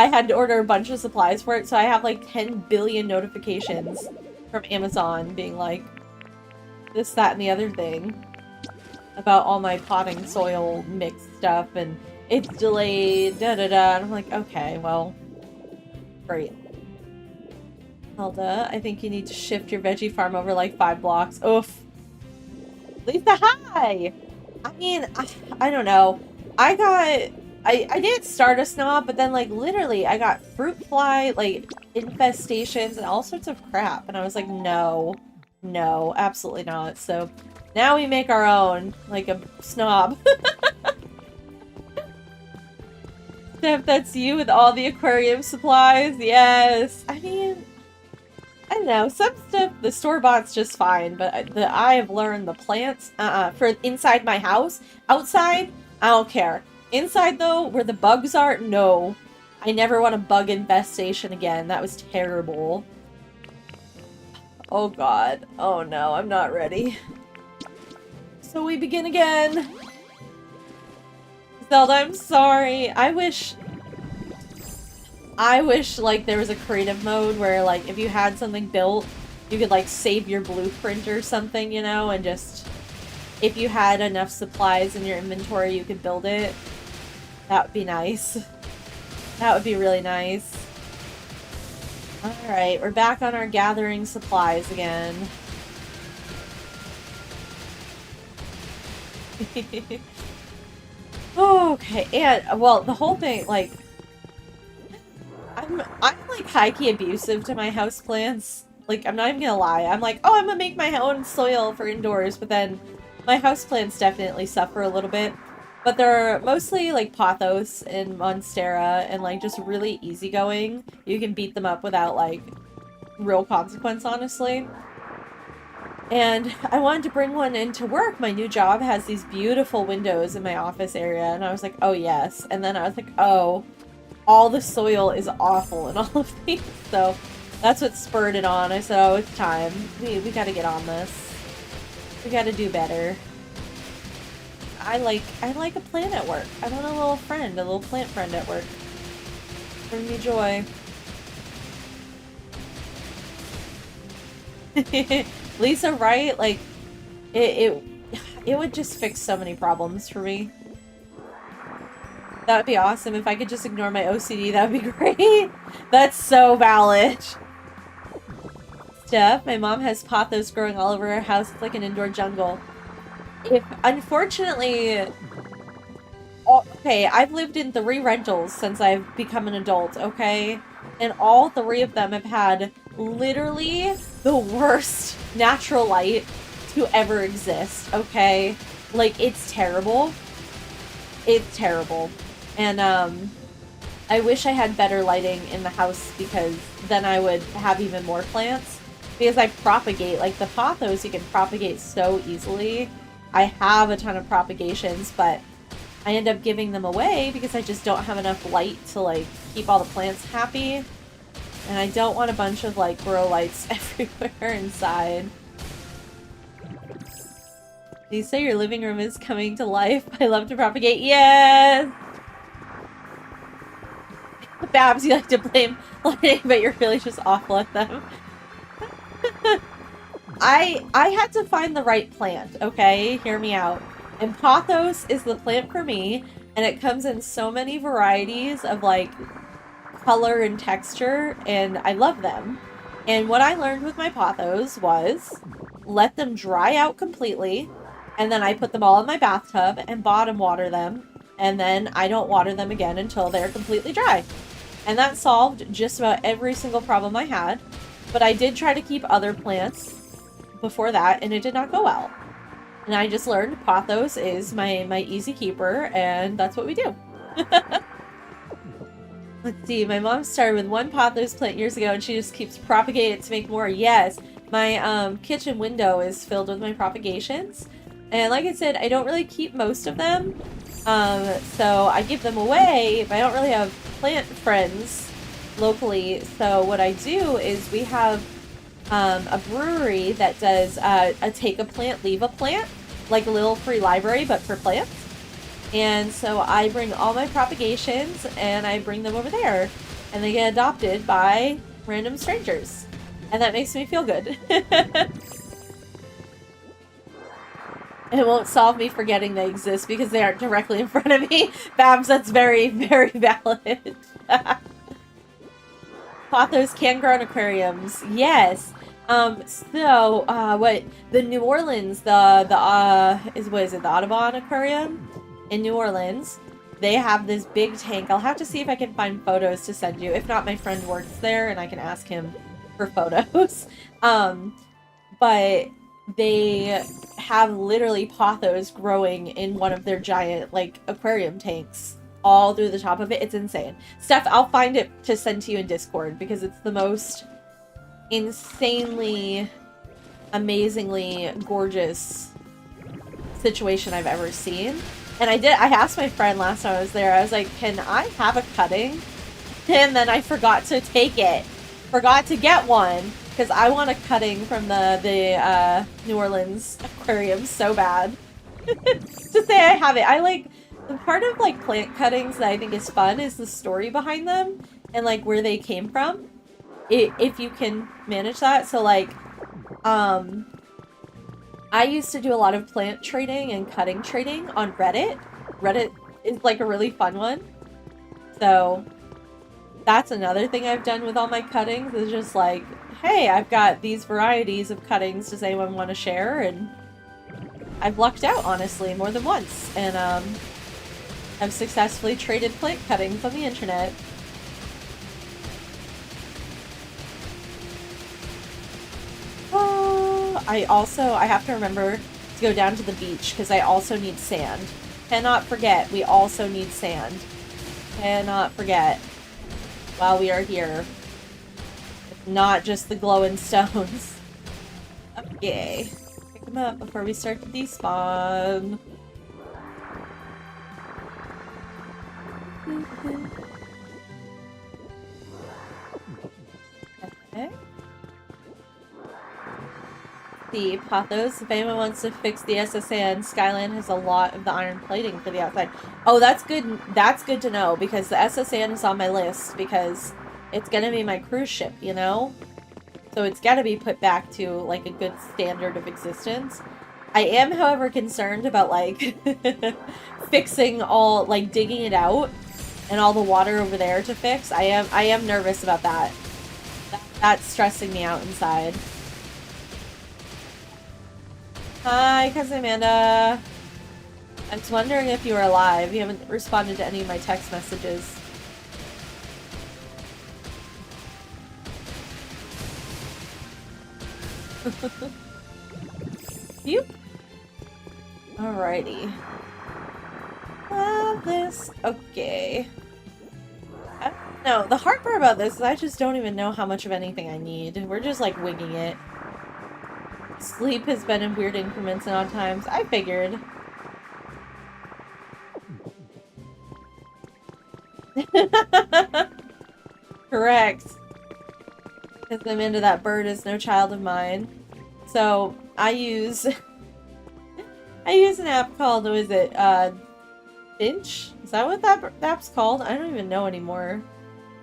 had to order a bunch of supplies for it, so I have, like, 10 billion notifications from Amazon being like, this, that, and the other thing. About all my potting soil mix stuff, and it's delayed, da-da-da. And I'm like, okay, well, great. Zelda, I think you need to shift your veggie farm over, like, 5 blocks. Oof. Lisa, hi! I mean, I don't know. I didn't start a snob, but then, like, literally, I got fruit fly, like, infestations and all sorts of crap. And I was like, no. No, absolutely not. So, now we make our own, like a snob. Steph, that's you with all the aquarium supplies? Yes. I mean, I don't know, some stuff, the store-bought's just fine, but I have learned the plants, for inside my house, outside, I don't care. Inside, though, where the bugs are, no. I never want a bug infestation again. That was terrible. Oh god. Oh no, I'm not ready. So we begin again. Zelda, I'm sorry. I wish, like, there was a creative mode where, like, if you had something built, you could, like, save your blueprint or something, you know, and just, if you had enough supplies in your inventory, you could build it. That would be nice. That would be really nice. Alright, we're back on our gathering supplies again. Okay, and, well, the whole thing, like, I'm like high-key abusive to my houseplants. Like, I'm not even gonna lie. I'm like, oh, I'm gonna make my own soil for indoors, but then my houseplants definitely suffer a little bit. But they're mostly like Pothos and Monstera and like just really easygoing. You can beat them up without like real consequence, honestly. And I wanted to bring one into work. My new job has these beautiful windows in my office area, and I was like, oh yes. And then I was like, oh, all the soil is awful in all of these. So that's what spurred it on. I said, oh, it's time. We gotta get on this. We gotta do better. I like a plant at work. I want a little friend, a little plant friend at work. Bring me joy. Lisa, right? Like, it would just fix so many problems for me. That would be awesome. If I could just ignore my OCD, that would be great. That's so valid. Steph, my mom has pothos growing all over her house. It's like an indoor jungle. Unfortunately, okay, I've lived in 3 rentals since I've become an adult, okay? And all 3 of them have had literally the worst natural light to ever exist, okay? Like, it's terrible. It's terrible. And, I wish I had better lighting in the house because then I would have even more plants. Because I propagate, like, the pothos you can propagate so easily. I have a ton of propagations, but I end up giving them away because I just don't have enough light to, like, keep all the plants happy. And I don't want a bunch of, like, grow lights everywhere inside. Do you say your living room is coming to life? I love to propagate. Yes! Babs, you like to blame lighting, but you're really just awful at them. I had to find the right plant, okay? Hear me out. And pothos is the plant for me, and it comes in so many varieties of, like, color and texture, and I love them. And what I learned with my pothos was let them dry out completely, and then I put them all in my bathtub and bottom water them, and then I don't water them again until they're completely dry. And that solved just about every single problem I had. But I did try to keep other plants before that, and it did not go well. And I just learned pothos is my easy keeper, and that's what we do. Let's see, my mom started with 1 pothos plant years ago, and she just keeps propagating it to make more. Yes, my kitchen window is filled with my propagations. And like I said, I don't really keep most of them. So I give them away, but I don't really have plant friends locally. So what I do is we have a brewery that does a take a plant, leave a plant, like a little free library, but for plants. And so I bring all my propagations and I bring them over there, and they get adopted by random strangers. And that makes me feel good. It won't solve me forgetting they exist because they aren't directly in front of me. Babs, that's very, very valid. Pothos can grow in aquariums. Yes. What the New Orleans, what is it, the Audubon Aquarium in New Orleans? They have this big tank. I'll have to see if I can find photos to send you. If not, my friend works there and I can ask him for photos. But they have literally pothos growing in one of their giant, like, aquarium tanks all through the top of it. It's insane. Steph, I'll find it to send to you in Discord because it's the most insanely, amazingly gorgeous situation I've ever seen. And I asked my friend last time I was there, I was like, can I have a cutting? And then I forgot to take it. Forgot to get one. Because I want a cutting from the New Orleans aquarium so bad. To say I have it. I like, the part of like plant cuttings that I think is fun is the story behind them. And like where they came from. If you can manage that. So like, I used to do a lot of plant trading and cutting trading on Reddit. Reddit is like a really fun one. So that's another thing I've done with all my cuttings is just like, hey, I've got these varieties of cuttings. Does anyone want to share? And I've lucked out, honestly, more than once. And I've successfully traded plant cuttings on the internet. I have to remember to go down to the beach because I also need sand. Cannot forget, we also need sand. Cannot forget while we are here. It's not just the glowing stones. Okay. Pick them up before we start to despawn. Okay. The Pathos, if anyone wants to fix the SSN, Skyland has a lot of the iron plating for the outside. Oh, that's good. That's good to know because the SSN is on my list because it's gonna be my cruise ship, you know? So it's gotta be put back to like a good standard of existence. I am, however, concerned about like fixing all, like digging it out and all the water over there to fix. I am nervous about that. That's stressing me out inside. Hi, Cousin Amanda. I was wondering if you were alive. You haven't responded to any of my text messages. You? Alrighty. This. Okay. No, the hard part about this is I just don't even know how much of anything I need. We're just like winging it. Sleep has been in weird increments and odd times. I figured. Correct. Because I'm into that bird is no child of mine. So I use an app called, what is it? Finch? Is that what that app's called? I don't even know anymore.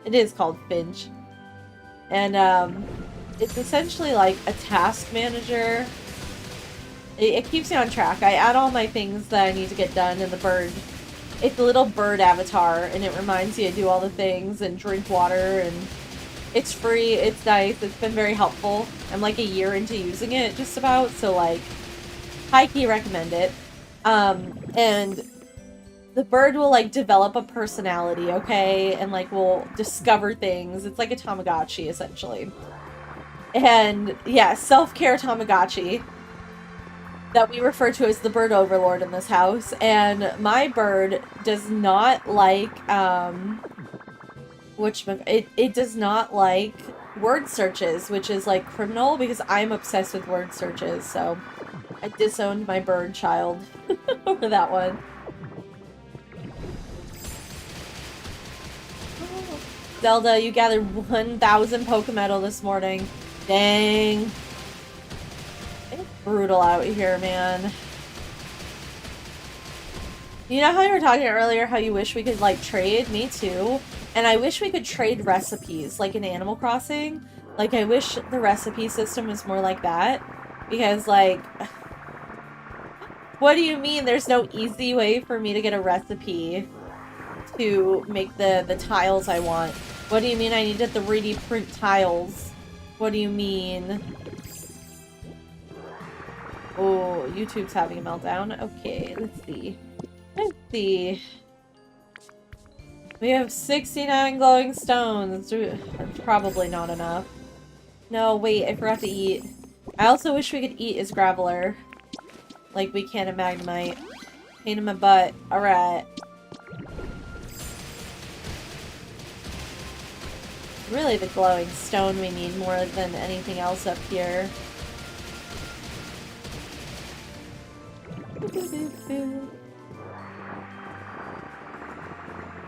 It is called Finch. And it's essentially like a task manager. It keeps me on track. I add all my things that I need to get done in the bird. It's a little bird avatar, and it reminds you to do all the things and drink water, and it's free, it's nice, it's been very helpful. I'm like a year into using it, just about, so like, high-key recommend it. And the bird will like develop a personality, okay? And like will discover things. It's like a Tamagotchi, essentially. And yeah, self-care Tamagotchi that we refer to as the bird overlord in this house. And my bird does not like, it does not like word searches, which is like criminal because I'm obsessed with word searches. So I disowned my bird child over that one. Zelda, you gathered 1,000 Pokemetal this morning. Dang. It's brutal out here, man. You know how you were talking earlier how you wish we could, like, trade? Me too. And I wish we could trade recipes, like in Animal Crossing. Like, I wish the recipe system was more like that. Because, like... What do you mean there's no easy way for me to get a recipe to make the tiles I want? What do you mean I need to 3D print tiles? What do you mean? Oh, YouTube's having a meltdown. Okay, let's see. Let's see. We have 69 glowing stones. That's probably not enough. No, wait, I forgot to eat. I also wish we could eat as Graveler. Like we can in Magnemite. Pain in my butt. Alright. Really the glowing stone we need more than anything else up here.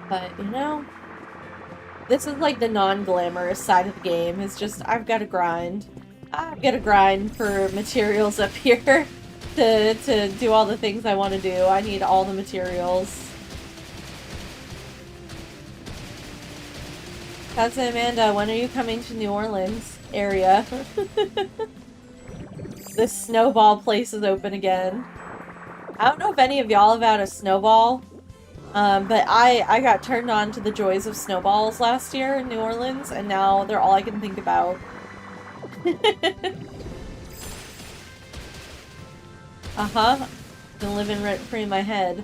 But, you know, this is like the non-glamorous side of the game. It's just, I've got to grind. I've got to grind for materials up here to do all the things I want to do. I need all the materials. Cousin Amanda, when are you coming to New Orleans area? This snowball place is open again. I don't know if any of y'all have had a snowball, but I got turned on to the joys of snowballs last year in New Orleans, and now they're all I can think about. Uh-huh. Been living rent-free in my head.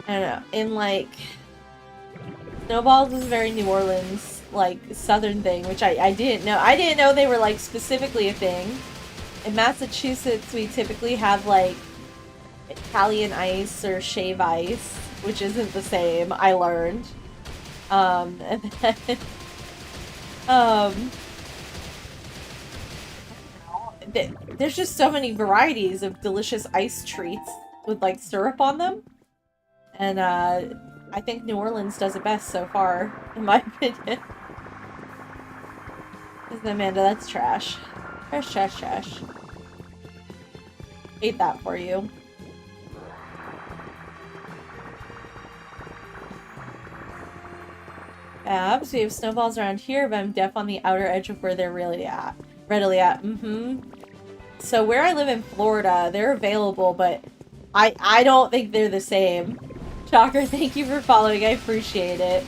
I don't know, in like, snowballs is a very New Orleans, like, southern thing, which I didn't know. I didn't know they were, like, specifically a thing. In Massachusetts, we typically have, like, Italian ice or shave ice, which isn't the same, I learned. And then, there's just so many varieties of delicious ice treats with, like, syrup on them. And, I think New Orleans does it best so far, in my opinion. Amanda, that's trash. Trash, trash, trash. Ate that for you. Babs, we have snowballs around here, but I'm deaf on the outer edge of where they're readily at. So where I live in Florida, they're available, but I don't think they're the same. Shocker, thank you for following. I appreciate it.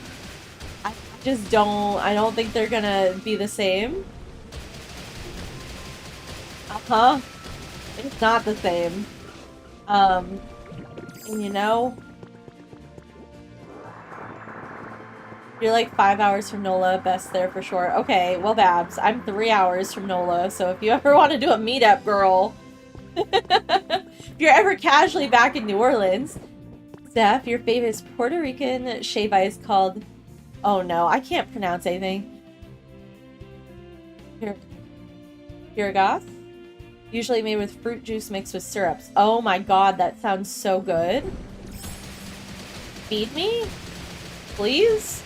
I don't think they're gonna be the same. Uh-huh. It's not the same. And you know, you're like 5 hours from NOLA, best there for sure. Okay, well, Babs, I'm 3 hours from NOLA, so if you ever want to do a meetup, girl, if you're ever casually back in New Orleans, Steph, your favorite Puerto Rican shave ice called, oh no, I can't pronounce anything. Piragas? Usually made with fruit juice mixed with syrups. Oh my god, that sounds so good. Feed me? Please?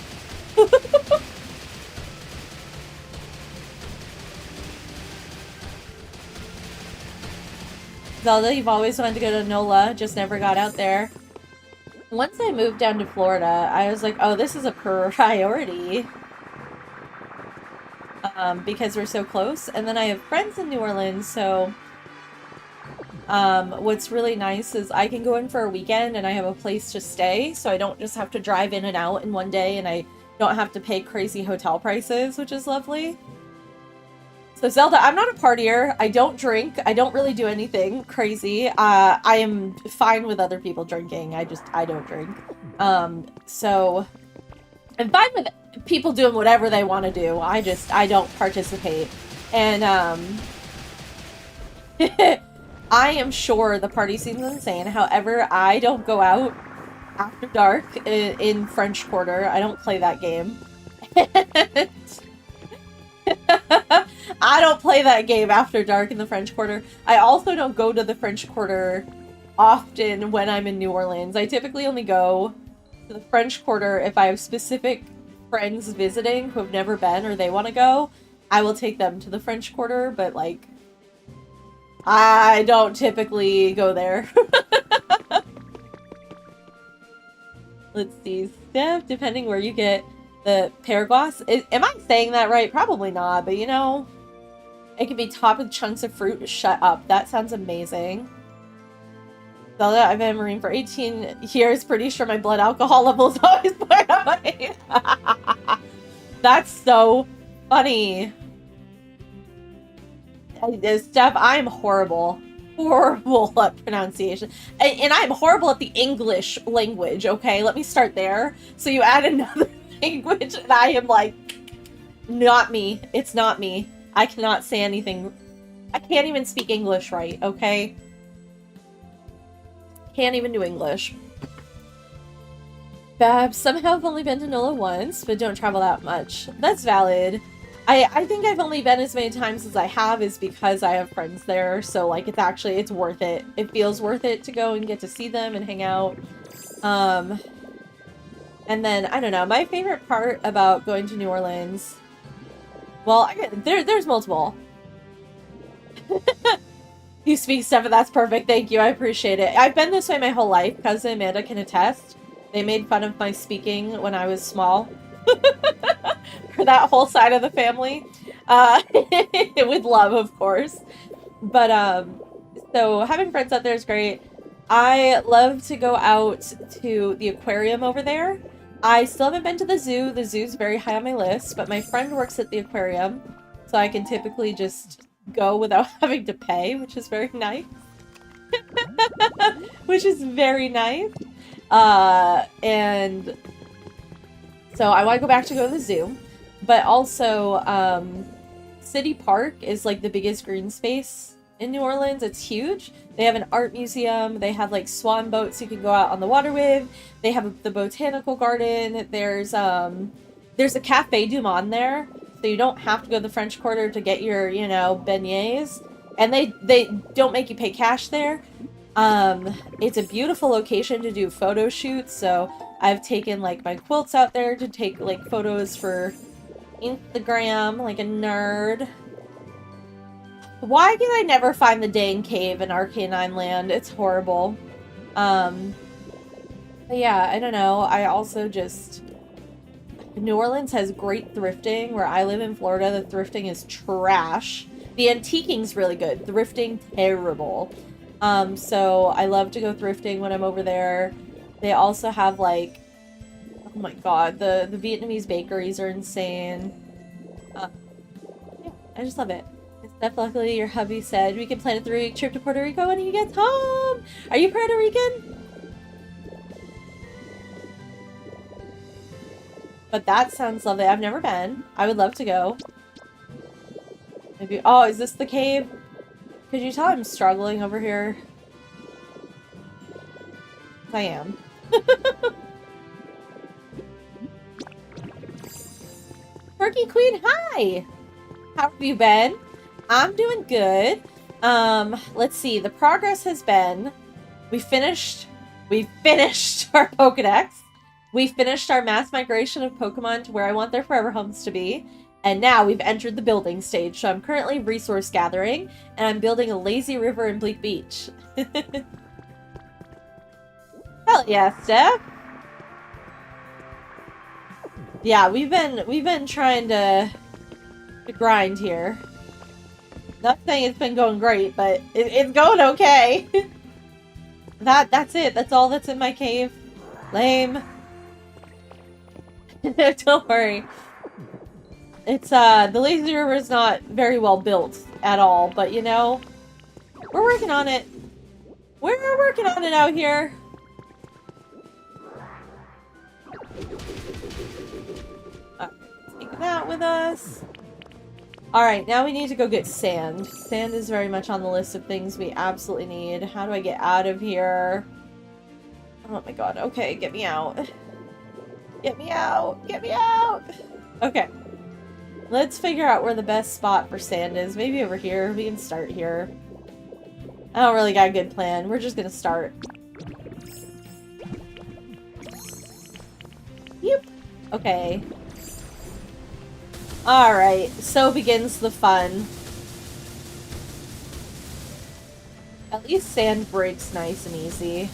Zelda, you've always wanted to go to NOLA, just never got out there. Once I moved down to Florida, I was like, oh, this is a priority. Because we're so close. And then I have friends in New Orleans, so what's really nice is I can go in for a weekend and I have a place to stay, so I don't just have to drive in and out in one day, and I don't have to pay crazy hotel prices, which is lovely. So Zelda, I'm not a partier. I don't drink. I don't really do anything crazy. I am fine with other people drinking. I don't drink. So I'm fine with people doing whatever they want to do. I don't participate. And, I am sure the party scene's insane. However, I don't go out after dark in French Quarter. I don't play that game. I don't play that game after dark in the French Quarter. I also don't go to the French Quarter often when I'm in New Orleans. I typically only go to the French Quarter if I have specific friends visiting who have never been or they want to go. I will take them to the French Quarter, but like, I don't typically go there. Let's see. Steph, depending where you get the Paraguas. Am I saying that right? Probably not, but you know, it can be topped with chunks of fruit. Shut up. That sounds amazing. Zelda, I've been a Marine for 18 years. Pretty sure my blood alcohol level is always point. That's so funny. Steph, I'm horrible. Horrible at pronunciation. And I'm horrible at the English language, okay? Let me start there. So you add another language and I am like, not me. It's not me. I cannot say anything. I can't even speak English right, okay? Can't even do English. Babs, somehow I've only been to NOLA once, but don't travel that much. That's valid. I think I've only been as many times as I have is because I have friends there, so like it's worth it. It feels worth it to go and get to see them and hang out. And then, I don't know, my favorite part about going to New Orleans, well, there's multiple. You speak stuff and that's perfect, thank you, I appreciate it. I've been this way my whole life, cousin Amanda can attest. They made fun of my speaking when I was small. For that whole side of the family. With love, of course. But, so having friends out there is great. I love to go out to the aquarium over there. I still haven't been to the zoo. The zoo's very high on my list, but my friend works at the aquarium, so I can typically just go without having to pay, which is very nice. Which is very nice. And so I want to go back to go to the zoo, but also, City Park is like the biggest green space in New Orleans. It's huge. They have an art museum. They have like swan boats you can go out on the water with. They have the botanical garden. There's a Cafe Du Monde there, so you don't have to go to the French Quarter to get your, you know, beignets. And they don't make you pay cash there. It's a beautiful location to do photo shoots, so I've taken like my quilts out there to take like photos for Instagram, like a nerd. Why can I never find the dang cave in Arcanine Land? It's horrible. But yeah, I don't know. I also just... New Orleans has great thrifting. Where I live in Florida, the thrifting is trash. The antiquing's really good. Thrifting, terrible. So I love to go thrifting when I'm over there. They also have like... Oh my god, the Vietnamese bakeries are insane. Yeah, I just love it. Steph, luckily your hubby said we can plan a 3-week trip to Puerto Rico when he gets home. Are you Puerto Rican? But that sounds lovely. I've never been. I would love to go. Maybe. Oh, is this the cave? Could you tell I'm struggling over here? I am. Turkey Queen, hi! How have you been? I'm doing good. Let's see. The progress has been... We finished our Pokedex. We finished our mass migration of Pokemon to where I want their forever homes to be. And now we've entered the building stage. So I'm currently resource gathering, and I'm building a lazy river in Bleak Beach. Hell yeah, Steph! Yeah, we've been trying to grind here. Not saying it's been going great, but it's going okay. That's it. That's all that's in my cave. Lame. Don't worry. It's the lazy river is not very well built at all, but you know, we're working on it. We're working on it out here. Take that with us. Alright, now we need to go get sand. Sand is very much on the list of things we absolutely need. How do I get out of here? Oh my god, okay, get me out. Get me out! Get me out! Okay. Let's figure out where the best spot for sand is. Maybe over here. We can start here. I don't really got a good plan. We're just gonna start. Yep. Okay. Alright, so begins the fun. At least sand breaks nice and easy.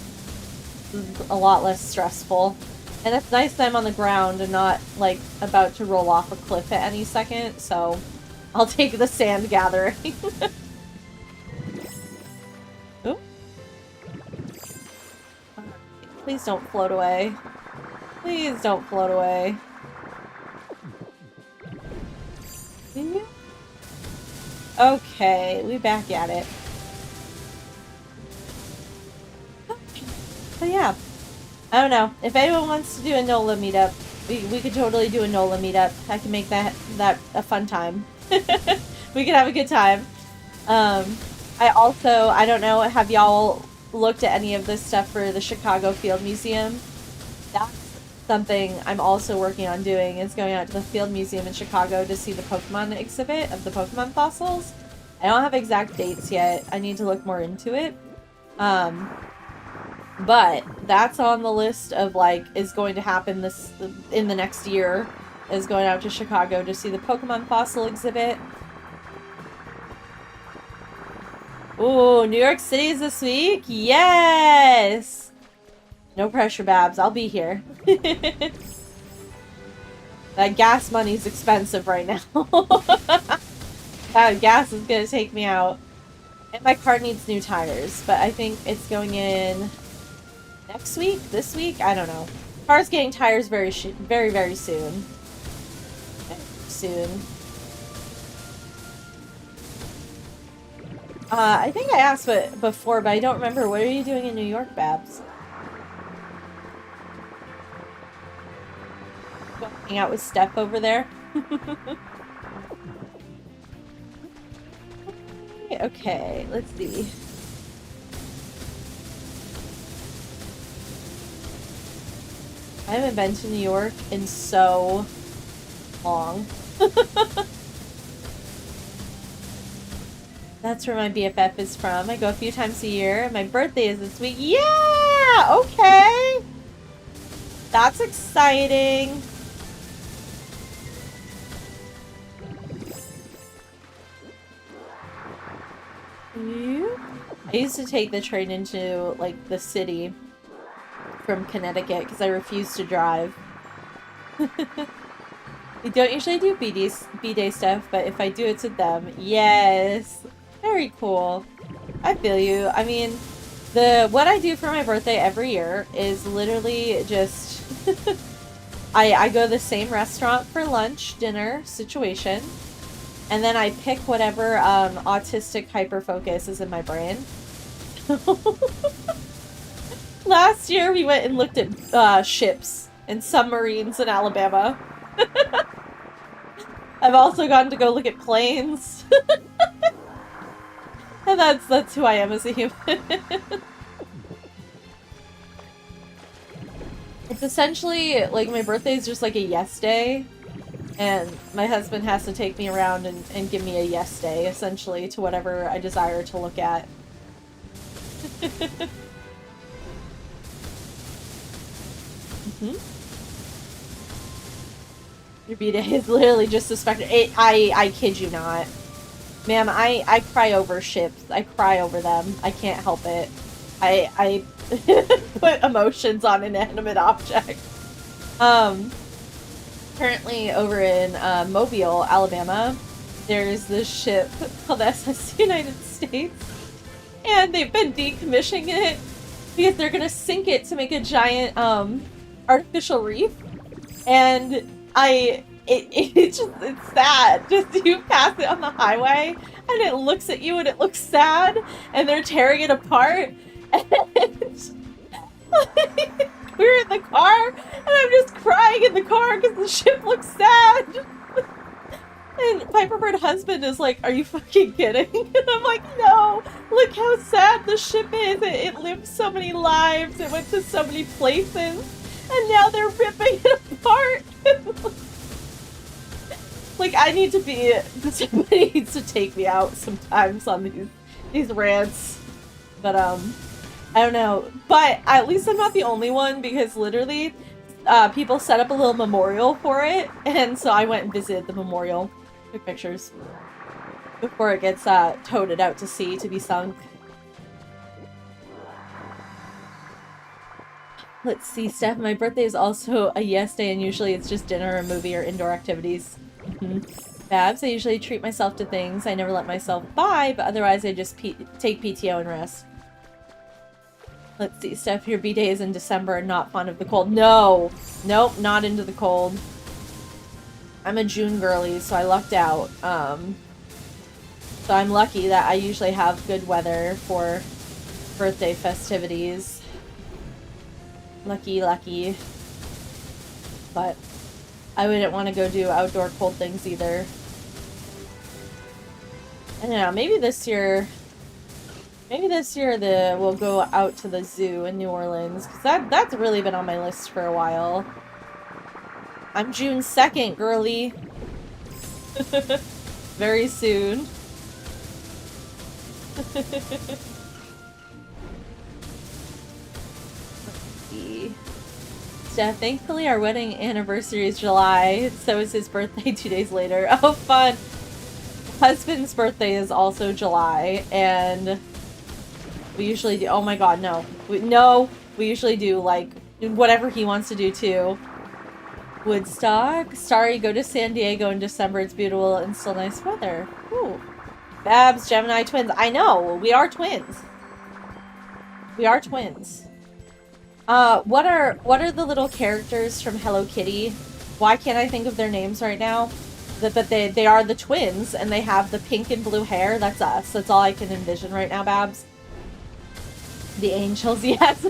A lot less stressful. And it's nice that I'm on the ground and not, like, about to roll off a cliff at any second, so I'll take the sand gathering. Ooh. Please don't float away. Please don't float away. Okay, we back at it. But yeah, I don't know. If anyone wants to do a NOLA meetup, we could totally do a NOLA meetup. I can make that a fun time. We could have a good time. I don't know, have y'all looked at any of this stuff for the Chicago Field Museum? That's something I'm also working on doing is going out to the Field Museum in Chicago to see the Pokemon exhibit of the Pokemon fossils. I don't have exact dates yet. I need to look more into it. But that's on the list of, like, is going to happen in the next year, is going out to Chicago to see the Pokemon fossil exhibit. Ooh, New York City is this week? Yes! No pressure, Babs. I'll be here. That gas money's expensive right now. That gas is gonna take me out. And my car needs new tires, but I think it's going in next week? This week? I don't know. Car's getting tires very, very soon. Soon. I think I asked it before, but I don't remember. What are you doing in New York, Babs? Hang out with Steph over there? Okay, let's see. I haven't been to New York in so long. That's where my BFF is from. I go a few times a year. My birthday is this week. Yeah! Okay! That's exciting. I used to take the train into, like, the city from Connecticut because I refuse to drive. We don't usually do B-Day stuff, but if I do, it's with them. Yes! Very cool. I feel you. I mean, what I do for my birthday every year is literally just... I go to the same restaurant for lunch, dinner, situation, and then I pick whatever autistic hyperfocus is in my brain. Last year we went and looked at ships and submarines in Alabama. I've also gotten to go look at planes. And that's who I am as a human. It's essentially, like, my birthday is just like a yes day. And my husband has to take me around and give me a yes day, essentially, to whatever I desire to look at. Your B-Day is literally just a specter. I kid you not. Ma'am, I cry over ships. I cry over them. I can't help it. I put emotions on inanimate objects. Currently over in Mobile, Alabama, there's this ship called SS United States. And they've been decommissioning it because they're gonna sink it to make a giant artificial reef. And it's sad. Just you pass it on the highway and it looks at you and it looks sad and they're tearing it apart. And we're in the car and I'm just crying in the car because the ship looks sad. And Piper Bird husband is like, "Are you fucking kidding?" And I'm like, "No, look how sad the ship is. It lived so many lives. It went to so many places. And now they're ripping it apart." Like, I need to be... Somebody needs to take me out sometimes on these rants. But, I don't know. But at least I'm not the only one, because literally, people set up a little memorial for it. And so I went and visited the memorial. Took pictures. Before it gets, toted out to sea to be sunk. Let's see, Steph. My birthday is also a yes day, and usually it's just dinner, a movie, or indoor activities. Babs, I usually treat myself to things. I never let myself buy, but otherwise I just take PTO and rest. Let's see, Steph, your B-Day is in December and not fond of the cold. No! Nope, not into the cold. I'm a June girly, so I lucked out. So I'm lucky that I usually have good weather for birthday festivities. Lucky, lucky. But I wouldn't want to go do outdoor cold things either. I don't know, maybe this year we'll go out to the zoo in New Orleans, because that's really been on my list for a while. I'm June 2nd, girly. Very soon. Steph, thankfully our wedding anniversary is July, so is his birthday 2 days later. Oh, fun! Husband's birthday is also July, and we usually do— oh my god, no. We usually do, like, whatever he wants to do, too. Woodstock? Sorry, go to San Diego in December. It's beautiful and still nice weather. Ooh. Babs, Gemini twins. I know! We are twins. We are twins. What are the little characters from Hello Kitty? Why can't I think of their names right now? But they are the twins, and they have the pink and blue hair. That's us. That's all I can envision right now, Babs. The angels, yes.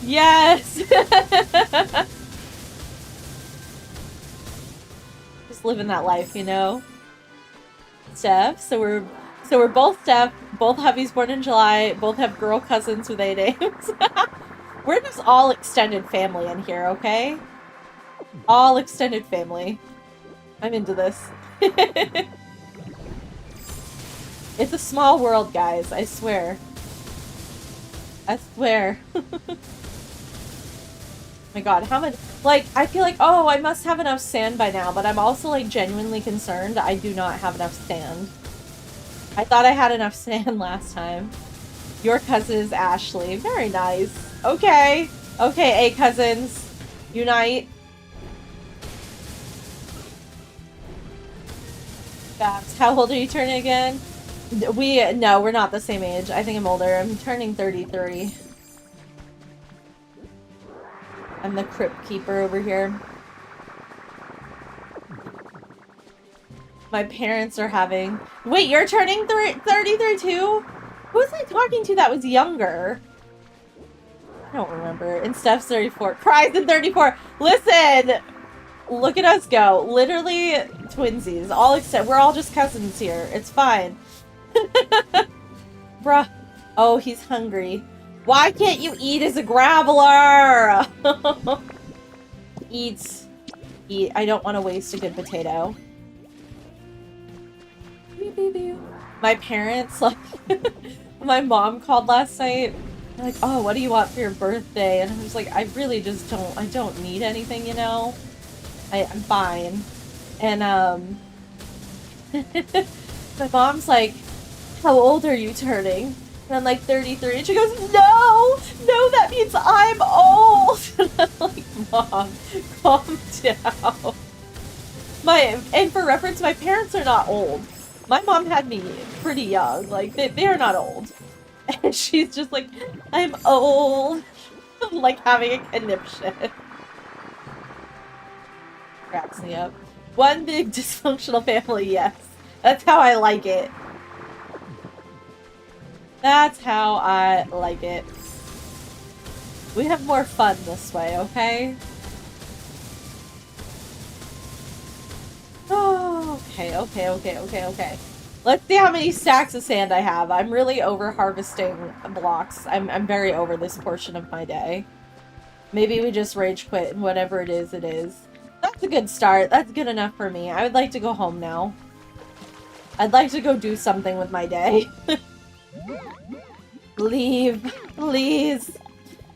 Yes! Just living that life, you know? Steph, so we're both Steph, both hubbies born in July, both have girl cousins with A names. We're just all extended family in here, okay? All extended family. I'm into this. It's a small world, guys, I swear. I swear. My god, how much— like, I feel like, oh, I must have enough sand by now, but I'm also, like, genuinely concerned I do not have enough sand. I thought I had enough sand last time. Your cousin is Ashley. Very nice. Okay. Okay, cousins. Unite. Babs, how old are you turning again? No, we're not the same age. I think I'm older. I'm turning 33. I'm the crypt keeper over here. My parents are having— wait, you're turning 33 too? Who was I talking to that was younger? I don't remember. And Steph's 34. Cries in 34. Listen! Look at us go. Literally twinsies. We're all just cousins here. It's fine. Bruh. Oh, he's hungry. Why can't you eat as a graveler? Eat. I don't want to waste a good potato. My parents, like, my mom called last night. They're like, oh, what do you want for your birthday? And I was like, I really just don't need anything, you know? I'm fine. And, my mom's like, how old are you turning? And I'm like, 33. And she goes, no, that means I'm old. And I'm like, Mom, calm down. And for reference, my parents are not old. My mom had me pretty young. Like, they are not old. And she's just like, I'm old. Like having a conniption. Cracks me up. One big dysfunctional family, yes. That's how I like it. That's how I like it. We have more fun this way, okay? Oh, okay. Let's see how many stacks of sand I have. I'm really over harvesting blocks. I'm very over this portion of my day. Maybe we just rage quit and whatever it is, it is. That's a good start. That's good enough for me. I would like to go home now. I'd like to go do something with my day. Leave, please.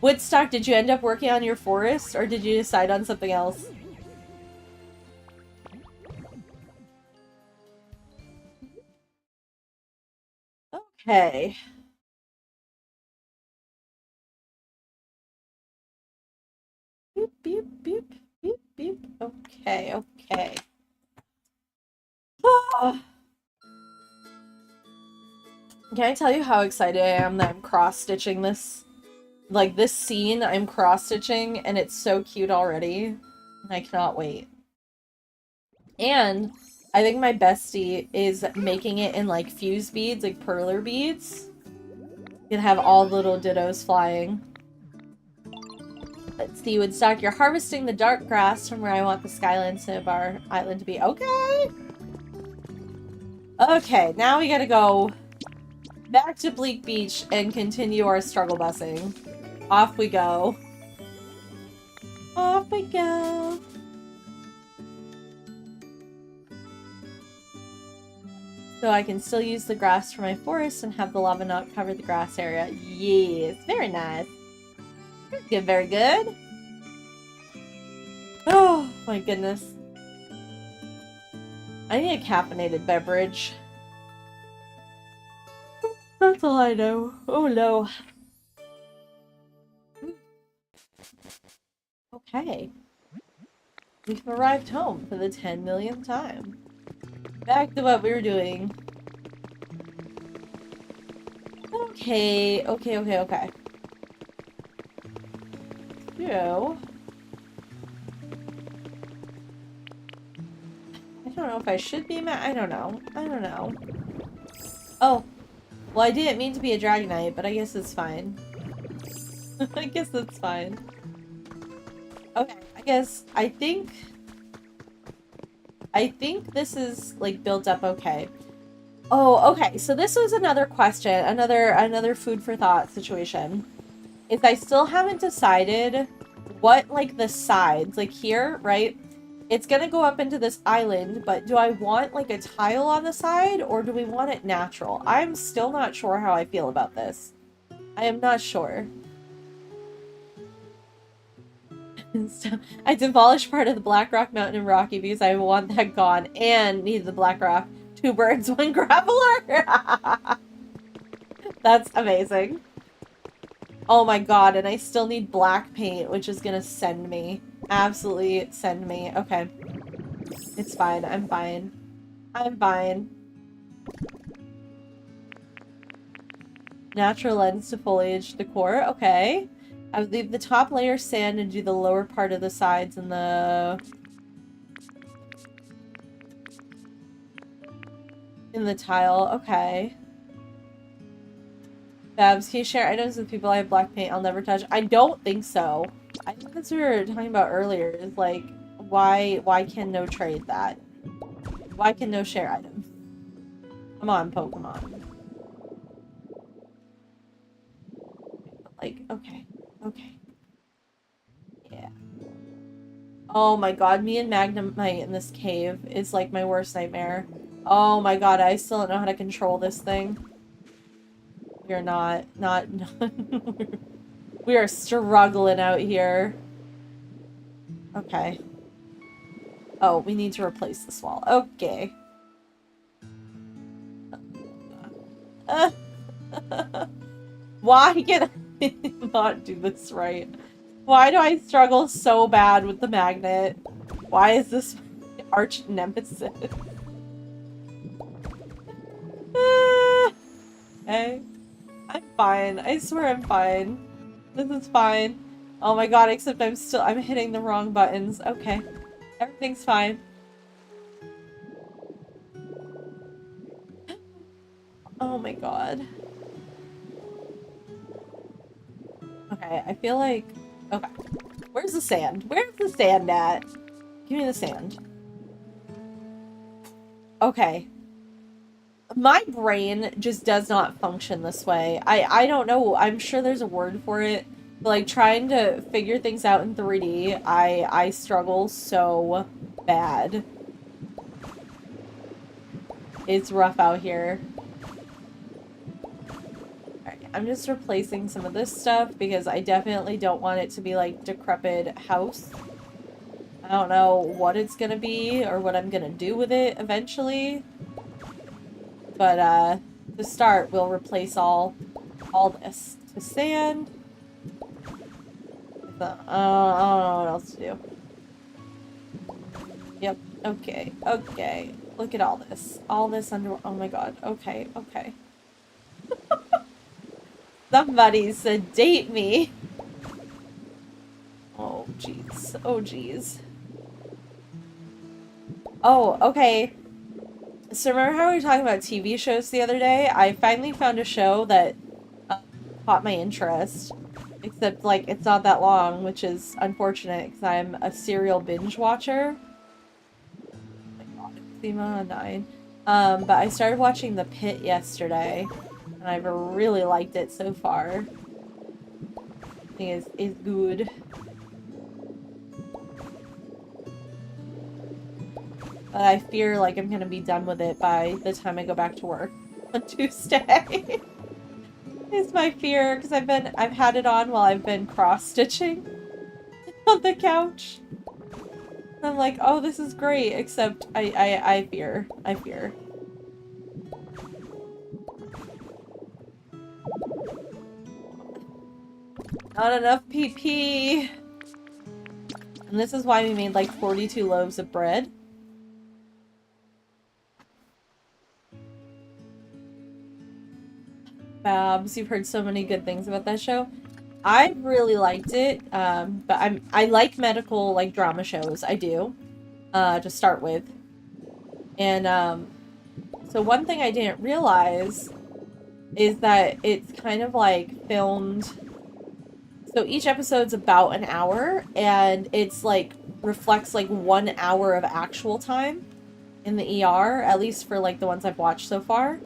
Woodstock, did you end up working on your forest or did you decide on something else? Okay. Beep, beep, beep, beep, beep. Okay. Ah. Can I tell you how excited I am that I'm cross-stitching this? Like, this scene, I'm cross-stitching, and it's so cute already. I cannot wait. And I think my bestie is making it in, like, fuse beads, like perler beads. You can have all the little dittos flying. Let's see, Woodstock, you're harvesting the dark grass from where I want the Skyline Cinnabar Island to be. Okay! Okay, now we gotta go back to Bleak Beach and continue our struggle busing. Off we go. Off we go. So I can still use the grass for my forest and have the lava not cover the grass area. Yes, very nice. Very good, very good. Oh, my goodness. I need a caffeinated beverage. That's all I know. Oh no. Okay. We've arrived home for the 10 millionth time. Back to what we were doing. Okay, okay. So... I don't know if I should be mad. I don't know. Oh. Well, I didn't mean to be a Dragonite, but I guess it's fine. I guess that's fine. Okay, I think this is, like, built up okay. Oh, okay, so this was another question, another food for thought situation. Is I still haven't decided what, like, the sides, like here, right? It's gonna go up into this island, but do I want, like, a tile on the side, or do we want it natural? I'm still not sure how I feel about this. I am not sure. I demolished part of the Black Rock Mountain and Rocky because I want that gone and need the Black Rock. 2 birds, 1 grappler! That's amazing. Oh my god, and I still need black paint, which is gonna send me. Absolutely send me. Okay. It's fine. I'm fine. I'm fine. Natural lens to foliage decor. Okay. I would leave the top layer sand and do the lower part of the sides and the... in the tile. Okay. Babs, can you share items with people I have black paint I'll never touch? I don't think so. I think that's what we were talking about earlier. Is like, why can no trade that? Why can no share items? Come on, Pokemon. Like, okay. Okay. Yeah. Oh my god, me and Magnemite in this cave is like my worst nightmare. Oh my god, I still don't know how to control this thing. We're not we are struggling out here. Okay. Oh, we need to replace this wall. Okay. Why can I not do this right? Why do I struggle so bad with the magnet? Why is this my arch nemesis? Okay. I'm fine. I swear I'm fine. This is fine. Oh my god, except I'm hitting the wrong buttons. Okay. Everything's fine. Oh my god. Okay, I feel like... Okay. Where's the sand? Where's the sand at? Give me the sand. Okay. My brain just does not function this way. I don't know. I'm sure there's a word for it. But, like, trying to figure things out in 3D, I struggle so bad. It's rough out here. Alright, I'm just replacing some of this stuff because I definitely don't want it to be, like, decrepit house. I don't know what it's gonna be or what I'm gonna do with it eventually. But, to start, we'll replace all this to sand. I don't know what else to do. Yep, okay, okay. Look at all this. All this under... Oh my god, okay, okay. Somebody sedate me. Oh, jeez. Oh, jeez. Oh, okay. So remember how we were talking about TV shows the other day? I finally found a show that caught my interest. Except, like, it's not that long, which is unfortunate because I'm a serial binge watcher. Oh my god, Thema 9. But I started watching The Pit yesterday, and I've really liked it so far. I think it's good. But I fear like I'm gonna be done with it by the time I go back to work on Tuesday. Is my fear, because I've had it on while I've been cross-stitching on the couch. I'm like, oh, this is great, except I fear. I fear. Not enough PP. And this is why we made like 42 loaves of bread. Babs, you've heard so many good things about that show. I really liked it, but I like medical like drama shows. I do, to start with. And so one thing I didn't realize is that it's kind of like filmed. So each episode's about an hour, and it's like reflects like 1 hour of actual time in the ER, at least for like the ones I've watched so far.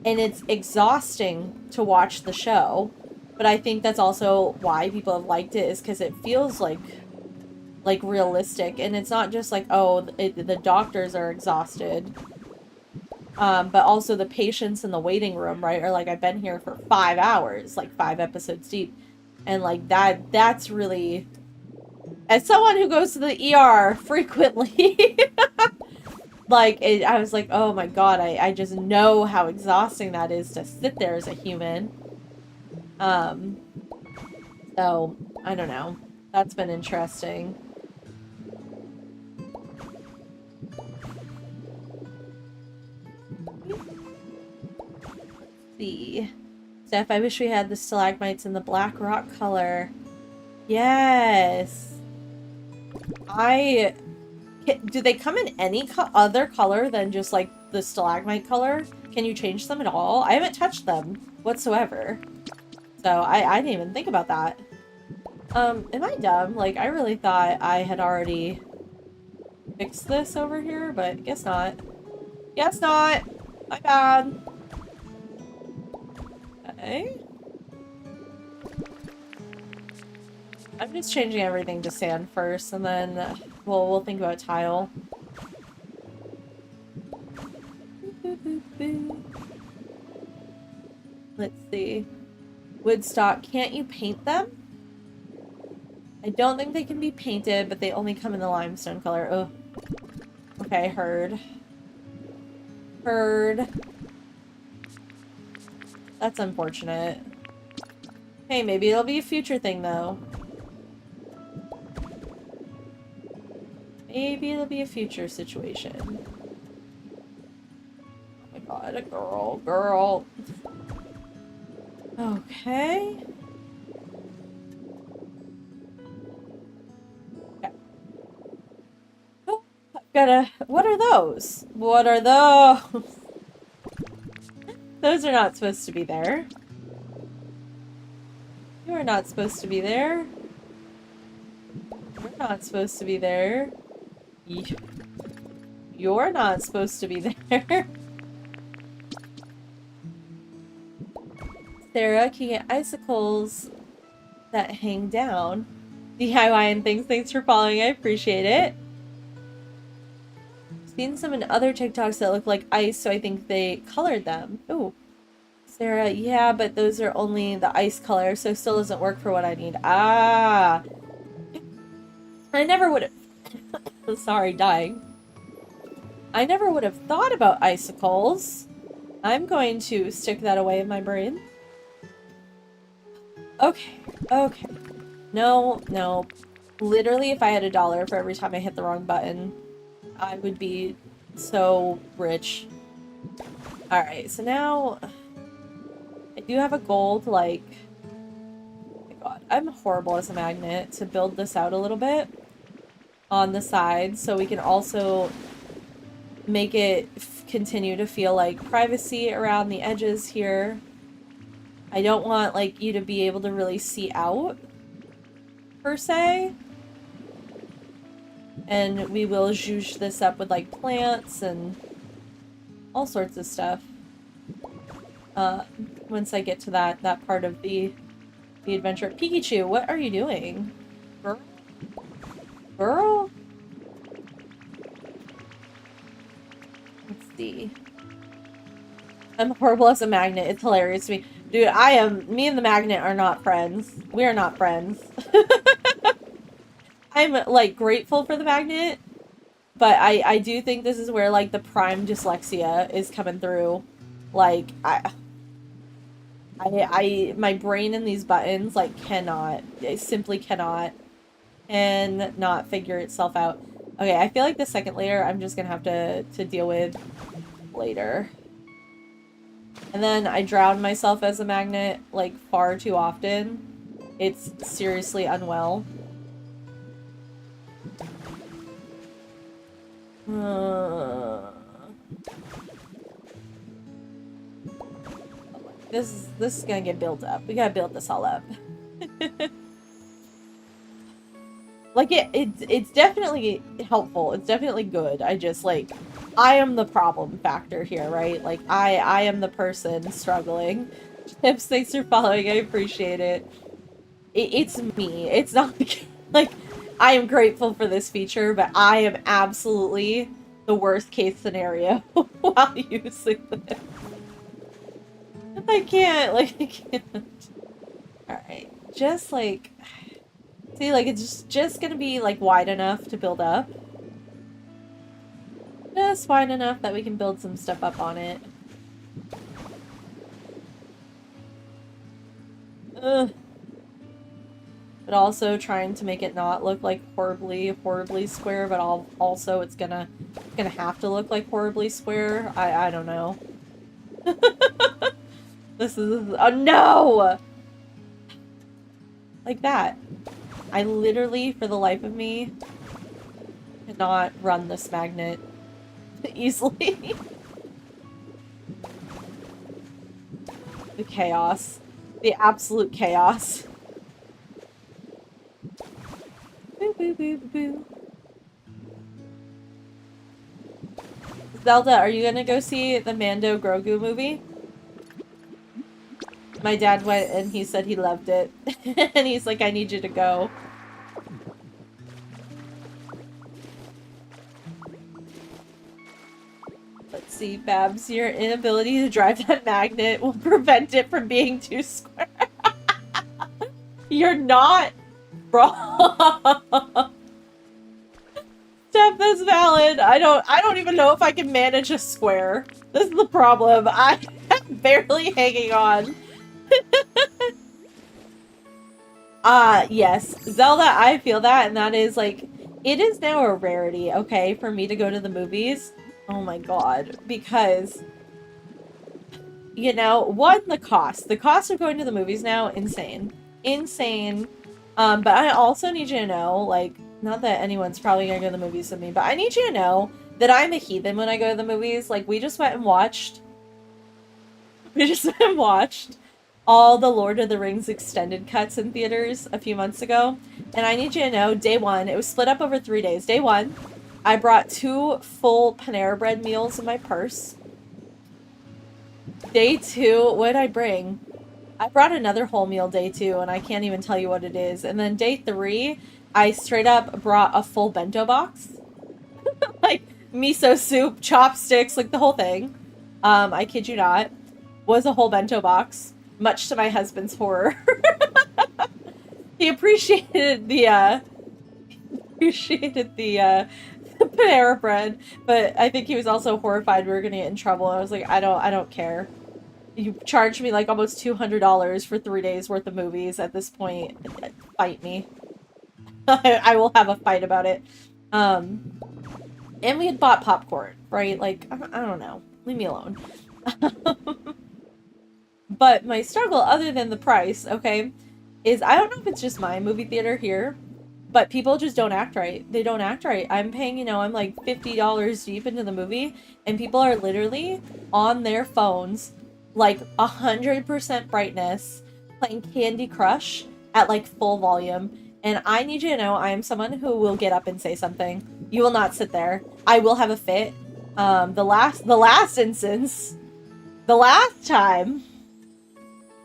And it's exhausting to watch the show, but I think that's also why people have liked it, is because it feels like realistic, and it's not just like, oh, the doctors are exhausted, but also the patients in the waiting room, right, are like, I've been here for 5 hours, like 5 episodes deep, and like that's really, as someone who goes to the ER frequently, like, I was like, oh my god, I just know how exhausting that is to sit there as a human. So, I don't know. That's been interesting. Let's see. Steph, I wish we had the stalagmites in the black rock color. Yes! Do they come in any other color than just, like, the stalagmite color? Can you change them at all? I haven't touched them whatsoever. So, I didn't even think about that. Am I dumb? Like, I really thought I had already fixed this over here, but guess not. Guess not! My bad. Okay. I'm just changing everything to sand first, and then we'll think about tile. Let's see. Woodstock, can't you paint them? I don't think they can be painted, but they only come in the limestone color. Ugh. Okay, heard. Heard. That's unfortunate. Hey, maybe it'll be a future thing, though. Maybe it'll be a future situation. Oh my god, a girl. Okay. Oh, I've got a... What are those? What are those? Those are not supposed to be there. You are not supposed to be there. You're not supposed to be there. You're not supposed to be there. Sarah, can you get icicles that hang down? DIY and things. Thanks for following. I appreciate it. Seen some in other TikToks that look like ice, so I think they colored them. Ooh. Sarah, yeah, but those are only the ice color, so still doesn't work for what I need. Ah. I never would have... Sorry, dying. I never would have thought about icicles. I'm going to stick that away in my brain. Okay, okay. No. Literally, if I had $1 for every time I hit the wrong button, I would be so rich. Alright, so now... I do have a goal to, like... Oh my god, I'm horrible as a magnet, to build this out a little bit on the side, so we can also make it continue to feel like privacy around the edges here. I don't want, like, you to be able to really see out, per se. And we will zhoosh this up with, like, plants and all sorts of stuff. Once I get to that part of the adventure. Pikachu, what are you doing? Girl? Girl? D. I'm horrible as a magnet. It's hilarious to me. Dude, me and the magnet are not friends. We are not friends. I'm, like, grateful for the magnet, but I do think this is where, like, the prime dyslexia is coming through. Like, my brain in these buttons, like, it simply cannot figure itself out. Okay, I feel like the second layer I'm just gonna have to deal with later. And then I drown myself as a magnet, like, far too often. It's seriously unwell. This is gonna get built up. We gotta build this all up. Like, it's definitely helpful. It's definitely good. I just, like, I am the problem factor here, right? Like, I am the person struggling. Tips, thanks for following. I appreciate it. It's me. It's not, like, I am grateful for this feature, but I am absolutely the worst case scenario while using this. I can't, like, I can't. Alright, just, like... See, like, it's just gonna be, like, wide enough to build up. Just wide enough that we can build some stuff up on it. Ugh. But also trying to make it not look, like, horribly square, but also it's gonna have to look like horribly square. I don't know. This is... Oh, no! Like that. I literally, for the life of me, cannot run this magnet easily. The chaos. The absolute chaos. Boo, boo, boo, boo. Zelda, are you gonna go see the Mando Grogu movie? My dad went and he said he loved it. And he's like, I need you to go. Let's see, Babs, your inability to drive that magnet will prevent it from being too square. You're not wrong. Steph, that's valid. I don't even know if I can manage a square. This is the problem. I'm barely hanging on. Yes. Zelda, I feel that, and that is, like, it is now a rarity, okay, for me to go to the movies. Oh my god. Because, you know, one, the cost. The cost of going to the movies now, insane. Insane. But I also need you to know, like, not that anyone's probably gonna go to the movies with me, but I need you to know that I'm a heathen when I go to the movies. Like, we just went and watched all the Lord of the Rings extended cuts in theaters a few months ago. And I need you to know, day one, it was split up over 3 days. Day one, I brought 2 full Panera Bread meals in my purse. Day 2, what did I bring? I brought another whole meal day 2, and I can't even tell you what it is. And then day 3, I straight up brought a full bento box. Like, miso soup, chopsticks, like the whole thing. I kid you not. Was a whole bento box. Much to my husband's horror. He appreciated the Panera Bread, but I think he was also horrified we were gonna get in trouble. I was like, I don't care. You charged me like almost $200 for 3 days worth of movies. At this point, fight me. I will have a fight about it. And we had bought popcorn, right? Like, I don't know. Leave me alone. But my struggle, other than the price, okay, is I don't know if it's just my movie theater here, but people just don't act right. They don't act right. I'm paying, you know, I'm like $50 deep into the movie, and people are literally on their phones, like 100% brightness, playing Candy Crush at like full volume. And I need you to know I am someone who will get up and say something. You will not sit there. I will have a fit. The last instance, the last time,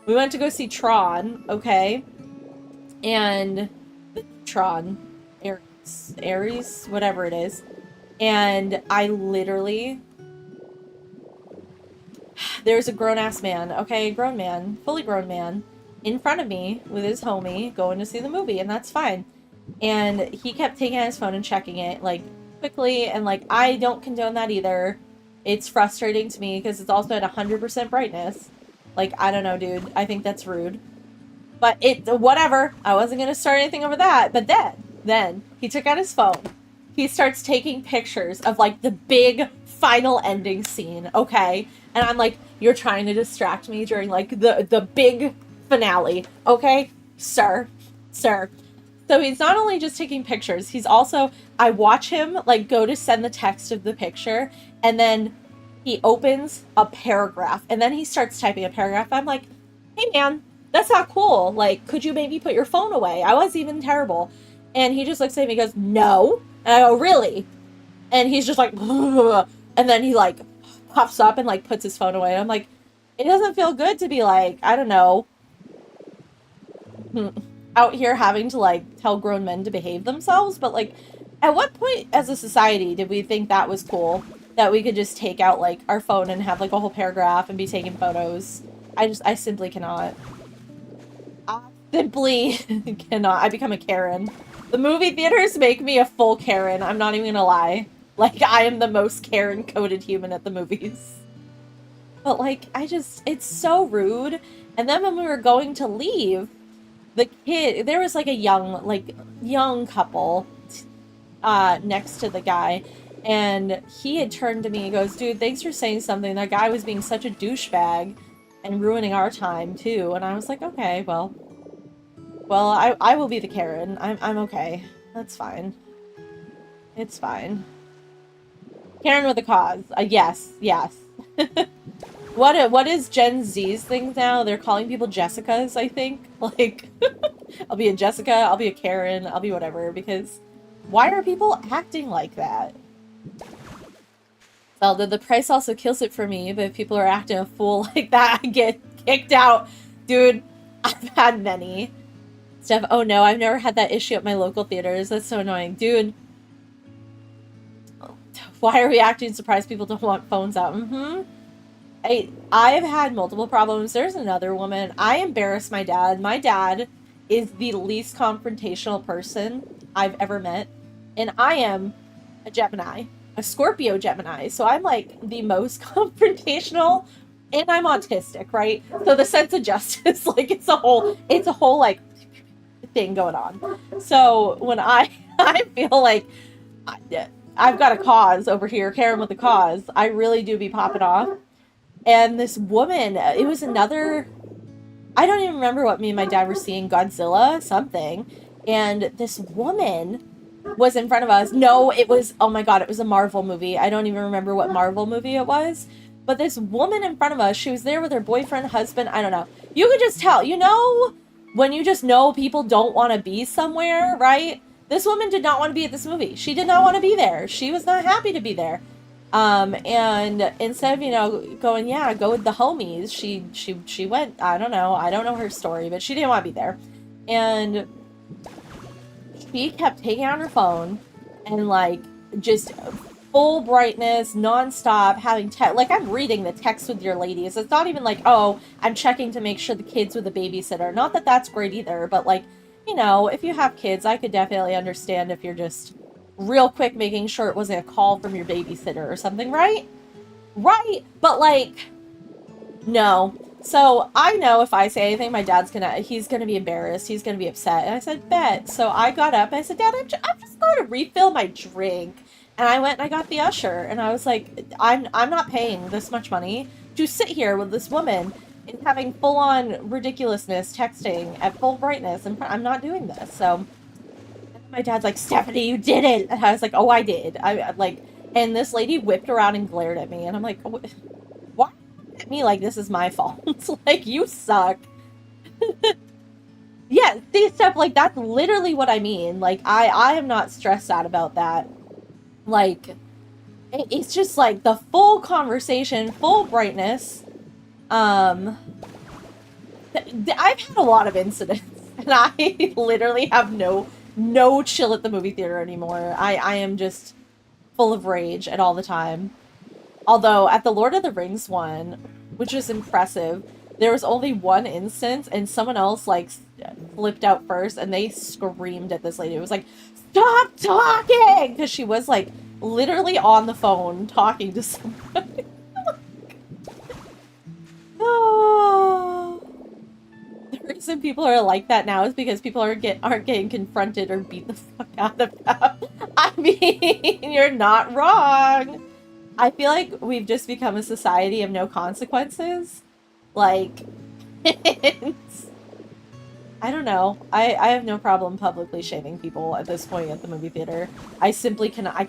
we went to go see Tron, okay? And Tron, Ares, whatever it is. And I literally there's a grown-ass man, okay, grown man, fully grown man, in front of me with his homie going to see the movie, and that's fine. And he kept taking out his phone and checking it, like, quickly, and, like, I don't condone that either. It's frustrating to me because it's also at 100% brightness. Like, I don't know, dude. I think that's rude. But whatever. I wasn't gonna start anything over that. But then, he took out his phone. He starts taking pictures of, like, the big final ending scene, okay? And I'm like, you're trying to distract me during, like, the big finale, okay? Sir. So he's not only just taking pictures, he's also, I watch him, like, go to send the text of the picture, and then he opens a paragraph, and then he starts typing a paragraph. I'm like, hey, man, that's not cool. Like, could you maybe put your phone away? I was even terrible. And he just looks at me and goes, no. And I go, really? And he's just like, and then he, like, pops up and, like, puts his phone away. And I'm like, it doesn't feel good to be, like, I don't know, out here having to, like, tell grown men to behave themselves. But, like, at what point as a society did we think that was cool? That we could just take out, like, our phone and have, like, a whole paragraph and be taking photos? I simply cannot. I simply cannot. I become a Karen. The movie theaters make me a full Karen. I'm not even gonna lie. Like, I am the most Karen-coded human at the movies. But, like, it's so rude. And then when we were going to leave, the kid, there was, like, a young couple, next to the guy. And he had turned to me and goes, dude, thanks for saying something. That guy was being such a douchebag and ruining our time, too. And I was like, okay, well, I will be the Karen. I'm okay. That's fine. It's fine. Karen with a cause. Yes. What is Gen Z's thing now? They're calling people Jessicas, I think. Like, I'll be a Jessica, I'll be a Karen, I'll be whatever, because why are people acting like that? Well, the price also kills it for me, but if people are acting a fool like that, I get kicked out. Dude, I've had many. Steph, oh no, I've never had that issue at my local theaters. That's so annoying. Dude, why are we acting surprised people don't want phones out? I've had multiple problems. There's another woman. I embarrassed my dad. My dad is the least confrontational person I've ever met. And I am a Gemini. A Scorpio Gemini. So I'm like the most confrontational, and I'm autistic, right? So the sense of justice, like it's a whole like thing going on. So when I feel like I've got a cause over here, Karen with a cause, I really do be popping off. And this woman, it was another, I don't even remember what me and my dad were seeing, Godzilla, something. And this woman was in front of us. No, it was, oh my god, it was a Marvel movie. I don't even remember what Marvel movie it was. But this woman in front of us, she was there with her boyfriend, husband, I don't know. You could just tell, you know, when you just know people don't want to be somewhere, right? This woman did not want to be at this movie. She did not want to be there. She was not happy to be there. And instead of, you know, going, yeah, go with the homies, she went, I don't know her story, but she didn't want to be there. And she kept taking out her phone and, like, just full brightness, nonstop, having like, I'm reading the text with your ladies. It's not even like, oh, I'm checking to make sure the kid's with a babysitter. Not that that's great either, but, like, you know, if you have kids, I could definitely understand if you're just real quick making sure it wasn't a call from your babysitter or something, right? Right, but, like, no. So I know if I say anything, my dad's he's gonna be embarrassed, he's gonna be upset. And I said, bet. So I got up and I said, Dad, I'm just going to refill my drink. And I went and I got the usher, and I was like, I'm not paying this much money to sit here with this woman and having full-on ridiculousness texting at full brightness, and I'm not doing this. So my dad's like, Stephanie, you did it. And I was like, oh, I did. I like, and this lady whipped around and glared at me, and I'm like, oh, why at me like this is my fault? It's like, you suck. Yeah, see, Steph, like, that's literally what I mean. Like, I am not stressed out about that. Like, it's just like the full conversation, full brightness. I've had a lot of incidents, and I literally have no chill at the movie theater anymore. I am just full of rage at all the time. Although at the Lord of the Rings one, which is impressive. There was only one instance, and someone else, like, flipped out first, and they screamed at this lady. It was like, stop talking! Because she was, like, literally on the phone talking to somebody. Oh. The reason people are like that now is because people aren't getting confronted or beat the fuck out of them. I mean, you're not wrong. I feel like we've just become a society of no consequences. Like, I don't know. I have no problem publicly shaming people at this point at the movie theater. I simply cannot. I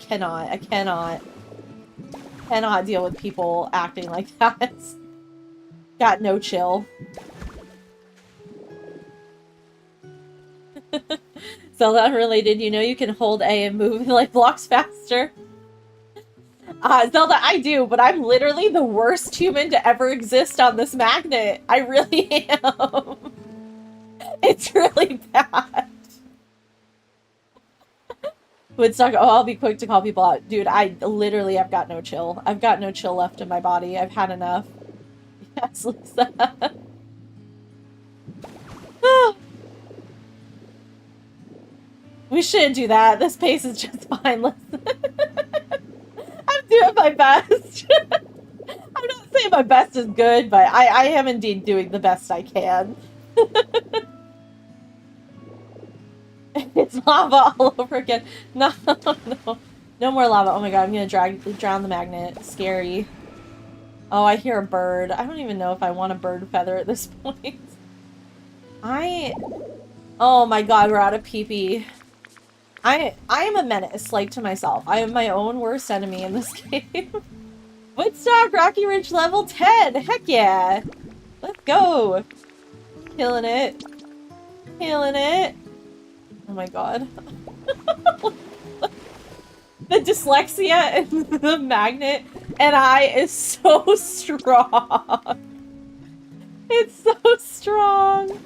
cannot deal with people acting like that. Got no chill. Zelda unrelated, you know you can hold A and move like blocks faster. Zelda, I do, but I'm literally the worst human to ever exist on this magnet. I really am. It's really bad. Woodstock, oh, I'll be quick to call people out. Dude, I literally have got no chill. I've got no chill left in my body. I've had enough. Yes, Lisa. We shouldn't do that. This pace is just fine. Listen. I'm doing my best. I'm not saying my best is good, but I am indeed doing the best I can. It's lava all over again. No, no. No more lava. Oh my god, I'm gonna drown the magnet. Scary. Oh, I hear a bird. I don't even know if I want a bird feather at this point. Oh my god, we're out of pee-pee. I am a menace, like, to myself. I am my own worst enemy in this game. Woodstock, Rocky Ridge level 10! Heck yeah! Let's go! Killing it. Killing it. Oh my god. The dyslexia and the magnet and I is so strong. It's so strong.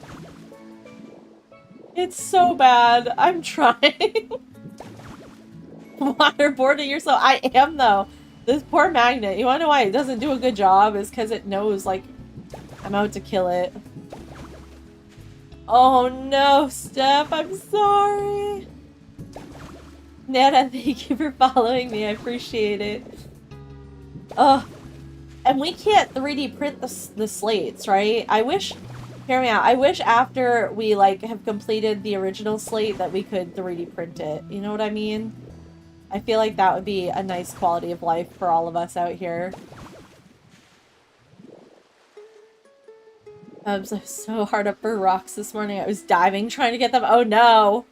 It's so bad. I'm trying. Waterboarding yourself. I am, though. This poor magnet. You wanna know why it doesn't do a good job? Is because it knows, like, I'm out to kill it. Oh no, Steph. I'm sorry. Nana, thank you for following me. I appreciate it. Ugh. And we can't 3D print the slates, right? I wish... Hear me out. I wish after we, like, have completed the original slate that we could 3D print it. You know what I mean? I feel like that would be a nice quality of life for all of us out here. I was so hard up for rocks this morning. I was diving trying to get them. Oh no!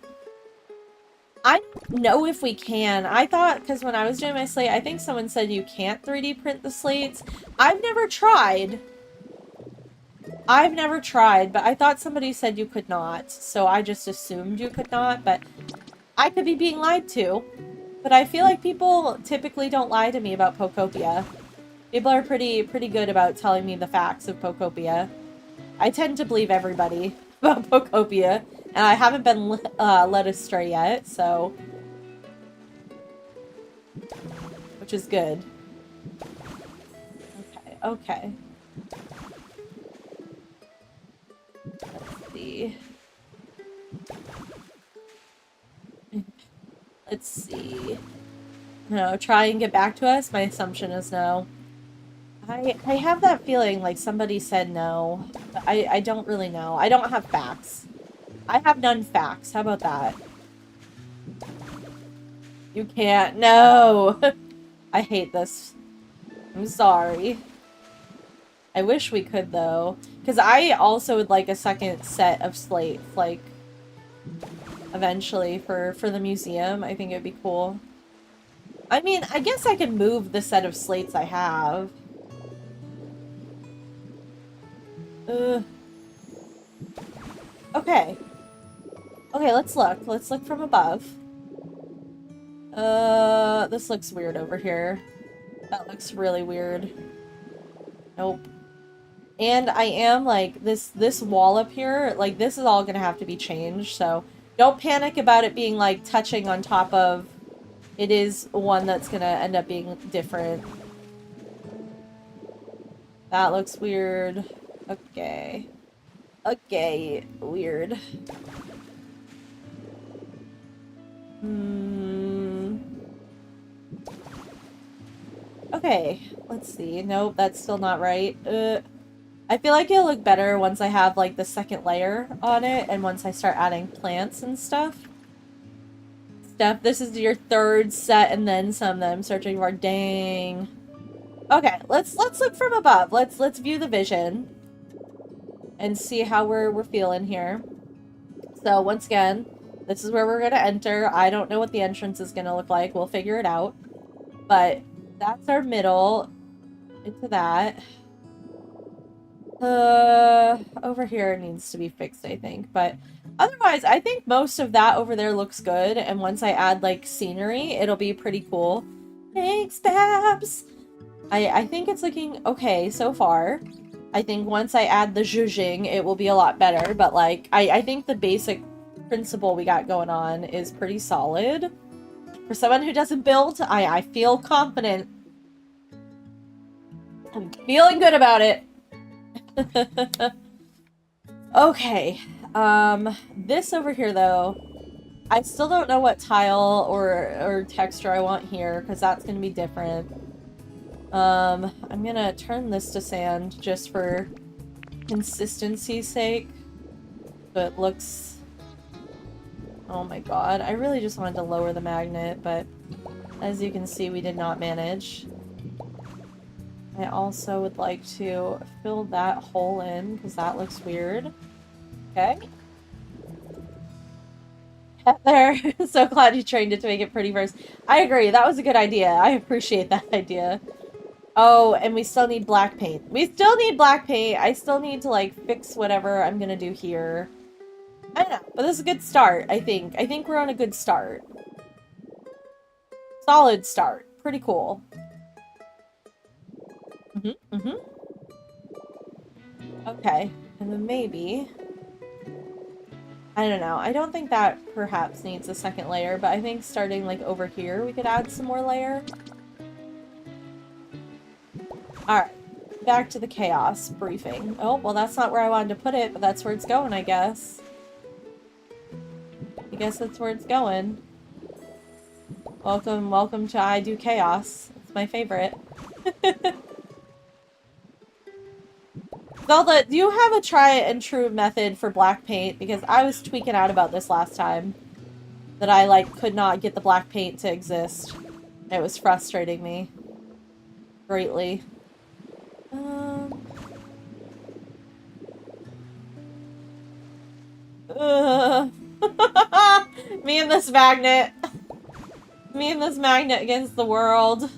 I don't know if we can. I thought, because when I was doing my slate, I think someone said you can't 3D print the slates. I've never tried. I've never tried, but I thought somebody said you could not, so I just assumed you could not, but I could be being lied to. But I feel like people typically don't lie to me about Pokopia. People are pretty good about telling me the facts of Pokopia. I tend to believe everybody about Pokopia, and I haven't been led astray yet, so... Which is good. Okay, okay. Let's see. Let's see. No, try and get back to us? My assumption is no. I have that feeling like somebody said no. But I don't really know. I don't have facts. I have none facts. How about that? You can't. No! I hate this. I'm sorry. I wish we could, though. Because I also would like a second set of slates, like, eventually, for the museum. I think it'd be cool. I mean, I guess I could move the set of slates I have. Okay. Okay, let's look. Let's look from above. This looks weird over here. That looks really weird. Nope. And I am, like, this wall up here, like, this is all gonna have to be changed, so don't panic about it being, like, touching on top of... It is one that's gonna end up being different. That looks weird. Okay. Okay, weird. Okay, let's see. Nope, that's still not right. I feel like it'll look better once I have, like, the second layer on it, and once I start adding plants and stuff. Steph, this is your third set and then some that I'm searching for. Dang. Okay, let's look from above. Let's view the vision and see how we're feeling here. So once again, this is where we're gonna enter. I don't know what the entrance is gonna look like. We'll figure it out. But that's our middle into that. Over here needs to be fixed, I think. But otherwise, I think most of that over there looks good. And once I add, like, scenery, it'll be pretty cool. Thanks, Babs! I think it's looking okay so far. I think once I add the zhuzhing, it will be a lot better. But, like, I think the basic principle we got going on is pretty solid. For someone who doesn't build, I feel confident. I'm feeling good about it. Okay. This over here, though, I still don't know what tile or texture I want here, because that's going to be different. I'm gonna turn this to sand just for consistency's sake. So it looks... Oh my god, I really just wanted to lower the magnet, but as you can see, we did not manage. I also would like to fill that hole in, because that looks weird. Okay. Heather, so glad you trained it to make it pretty first. I agree, that was a good idea. I appreciate that idea. Oh, and we still need black paint. We still need black paint. I still need to, like, fix whatever I'm gonna do here. I don't know, but this is a good start, I think. I think we're on a good start. Solid start. Pretty cool. Okay, and then maybe... I don't know. I don't think that perhaps needs a second layer, but I think starting, like, over here, we could add some more layer. Alright, back to the chaos briefing. Oh, well, that's not where I wanted to put it, but that's where it's going, I guess. I guess that's where it's going. Welcome to I Do Chaos. It's my favorite. Zelda, do you have a try and true method for black paint? Because I was tweaking out about this last time. That I, like, could not get the black paint to exist. It was frustrating me. Greatly. Me and this magnet. Me and this magnet against the world.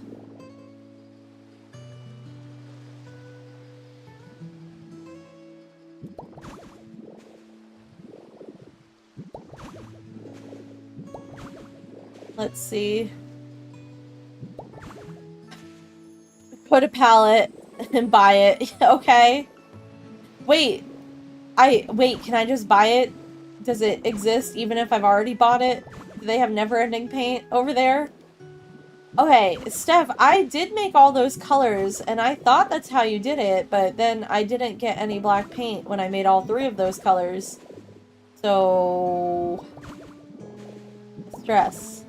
Let's see. Put a pallet and buy it. Okay. Wait. Can I just buy it? Does it exist even if I've already bought it? Do they have never-ending paint over there? Okay, Steph, I did make all those colors, and I thought that's how you did it, but then I didn't get any black paint when I made all 3 of those colors. So... stress.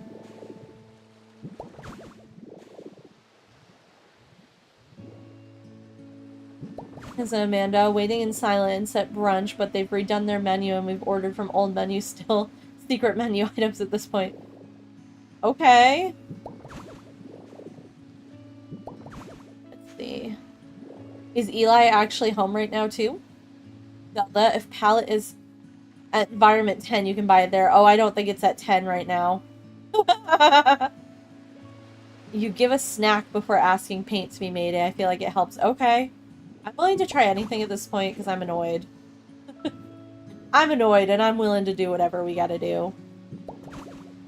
Isn't Amanda waiting in silence at brunch, but they've redone their menu and we've ordered from old menu still. Secret menu items at this point. Okay. Let's see. Is Eli actually home right now too? Zelda, if palette is at environment 10, you can buy it there. Oh, I don't think it's at 10 right now. You give a snack before asking paint to be made. I feel like it helps. Okay. I'm willing to try anything at this point because I'm annoyed. I'm annoyed and I'm willing to do whatever we gotta do.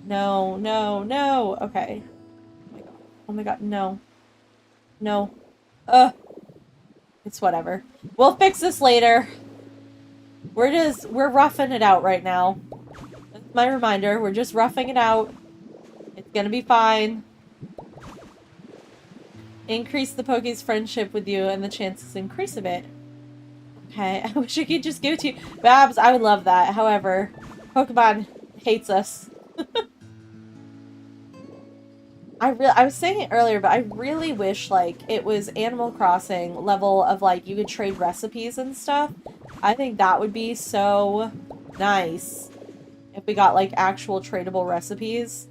No, no, no. Okay. Oh my god. Oh my god, no. No. It's whatever. We'll fix this later. We're roughing it out right now. That's my reminder. We're just roughing it out. It's gonna be fine. Increase the Poke's friendship with you and the chances increase a bit. Okay, I wish I could just give it to you. Babs, I would love that. However, Pokemon hates us. I was saying it earlier, but I really wish, like, it was Animal Crossing level of, like, you could trade recipes and stuff. I think that would be so nice if we got, like, actual tradable recipes.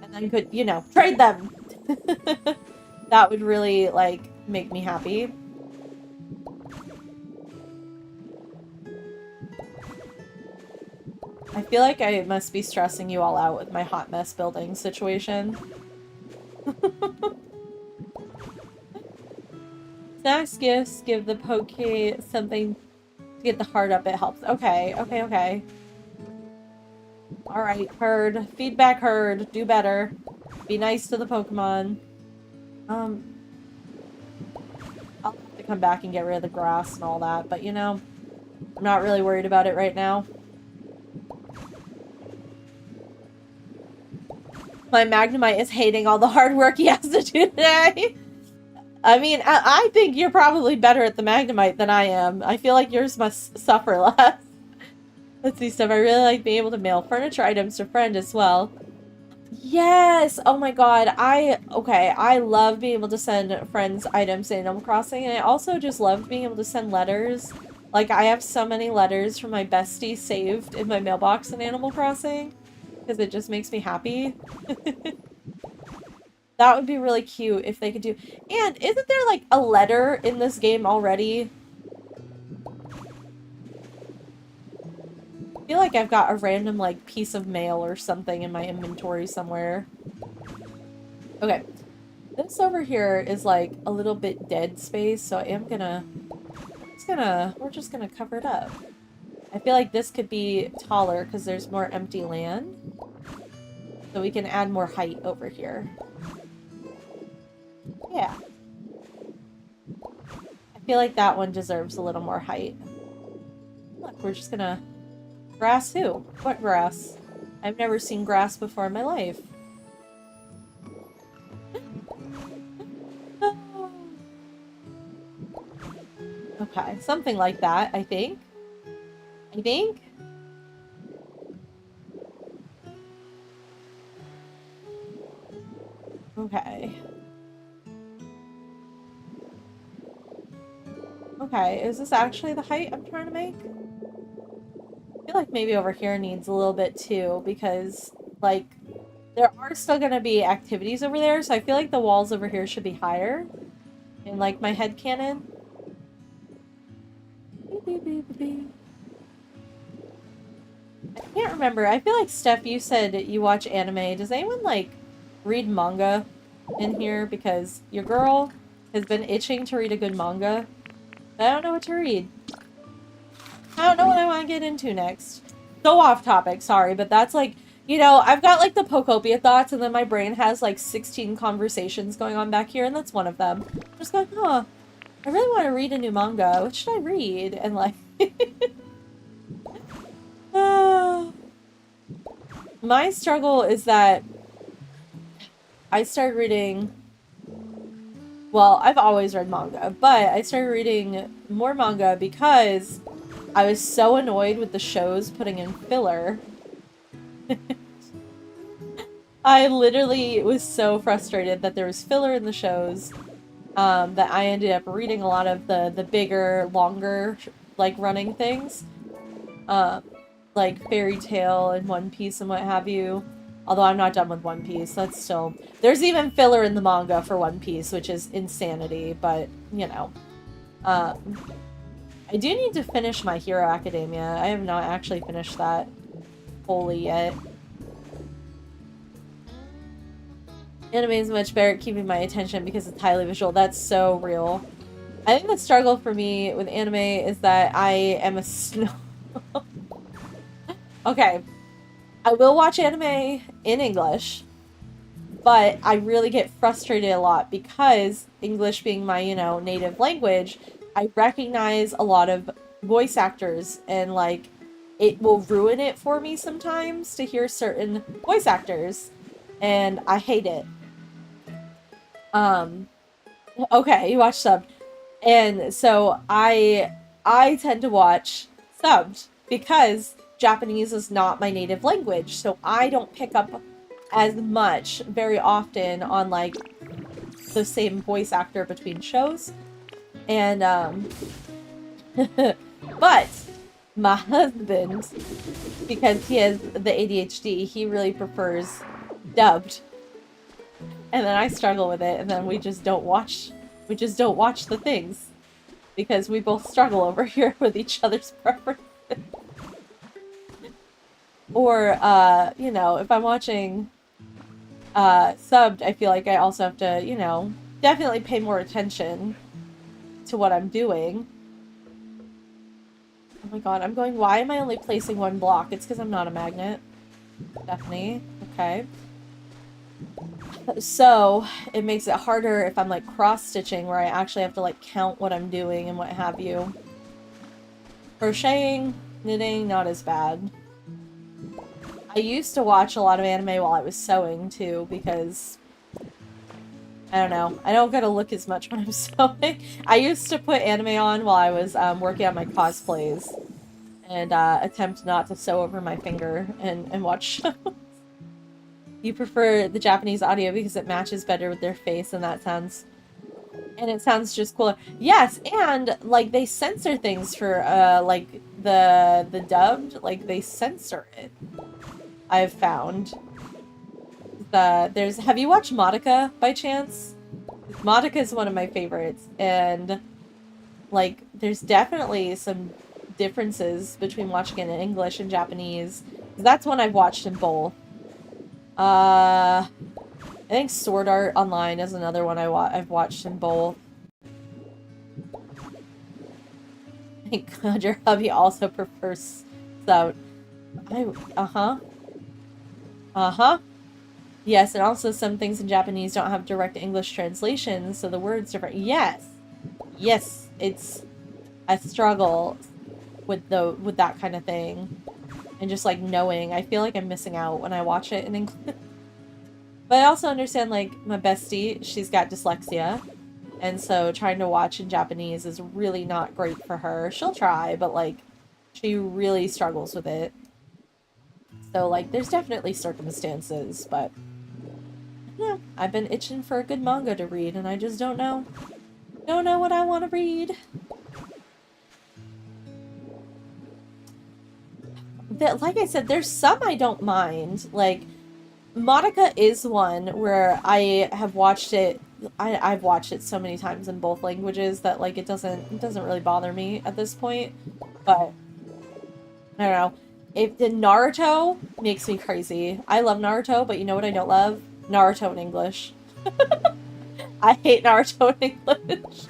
And then could, you know, trade them! That would really, like, make me happy. I feel like I must be stressing you all out with my hot mess building situation. Snacks, gifts, give the Poke something to get the heart up. It helps. Okay, okay, okay. Alright, heard. Feedback heard. Do better. Be nice to the Pokemon. I'll have to come back and get rid of the grass and all that, but you know, I'm not really worried about it right now. My Magnemite is hating all the hard work he has to do today. I mean, I think you're probably better at the Magnemite than I am. I feel like yours must suffer less. Let's see stuff. I really like being able to mail furniture items to friends as well. Yes! Oh my god. Okay, I love being able to send friends items in Animal Crossing, and I also just love being able to send letters. Like, I have so many letters from my bestie saved in my mailbox in Animal Crossing, because it just makes me happy. That would be really cute if they could do... And isn't there, like, a letter in this game already? I feel like I've got a random, like, piece of mail or something in my inventory somewhere. Okay. This over here is, like, a little bit dead space, so I am gonna... We're just gonna cover it up. I feel like this could be taller because there's more empty land. So we can add more height over here. Yeah. I feel like that one deserves a little more height. Look, we're just gonna... Grass who? What grass? I've never seen grass before in my life. Okay, something like that, I think. Okay. Okay, is this actually the height I'm trying to make? I feel like maybe over here needs a little bit too, because, like, there are still gonna be activities over there, so I feel like the walls over here should be higher. In, like, my headcanon. I can't remember. I feel like, Steph, you said you watch anime. Does anyone, like, read manga in here? Because your girl has been itching to read a good manga. I don't know what to read. I don't know what I want to get into next. So off topic, sorry, but that's like, you know, I've got like the Pokopia thoughts, and then my brain has like 16 conversations going on back here, and that's one of them. I'm just going, huh, I really want to read a new manga. What should I read? And like, my struggle is that I started reading, well, I've always read manga, but I started reading more manga because I was so annoyed with the shows putting in filler. I literally was so frustrated that there was filler in the shows, that I ended up reading a lot of the bigger, longer, like, running things. Like Fairy Tail and One Piece and what have you. Although I'm not done with One Piece, that's still... There's even filler in the manga for One Piece, which is insanity, but, you know. I do need to finish My Hero Academia. I have not actually finished that fully yet. Anime is much better at keeping my attention because it's highly visual. That's so real. I think the struggle for me with anime is that I am a snob. Okay. I will watch anime in English, but I really get frustrated a lot because English being my, you know, native language, I recognize a lot of voice actors, and like it will ruin it for me sometimes to hear certain voice actors, and I hate it. Okay, you watch subbed. And so I tend to watch subbed because Japanese is not my native language. So I don't pick up as much very often on like the same voice actor between shows. And but my husband, because he has the ADHD, he really prefers dubbed. And then I struggle with it, and then we just don't watch the things because we both struggle over here with each other's preferences. Or you know, if I'm watching subbed, I feel like I also have to, you know, definitely pay more attention to what I'm doing. Oh my god, I'm going, why am I only placing one block? It's because I'm not a magnet. Stephanie. Okay. So, it makes it harder if I'm like cross-stitching where I actually have to like count what I'm doing and what have you. Crocheting, knitting, not as bad. I used to watch a lot of anime while I was sewing too because I don't know. I don't gotta look as much when I'm sewing. I used to put anime on while I was working on my cosplays and attempt not to sew over my finger and watch shows. You prefer the Japanese audio because it matches better with their face and that sounds... And it sounds just cooler. Yes, and like they censor things for like the dubbed, like they censor it. I've found. Have you watched Madoka by chance? Madoka is one of my favorites, and like there's definitely some differences between watching it in English and Japanese. That's one I've watched in both. I think Sword Art Online is another one I've watched in both. Thank God your hubby also prefers so. Yes, and also some things in Japanese don't have direct English translations, so the word's different. Yes. Yes, it's a struggle with that kind of thing. And just like knowing, I feel like I'm missing out when I watch it in English. But I also understand like my bestie, she's got dyslexia. And so trying to watch in Japanese is really not great for her. She'll try, but like she really struggles with it. So like there's definitely circumstances, but yeah, I've been itching for a good manga to read and I just don't know. Don't know what I want to read. Like I said, there's some I don't mind. Like, Madoka is one where I have watched it. I've watched it so many times in both languages that like it doesn't really bother me at this point. But I don't know. If the Naruto makes me crazy. I love Naruto, but you know what I don't love? Naruto in English. I hate Naruto in English.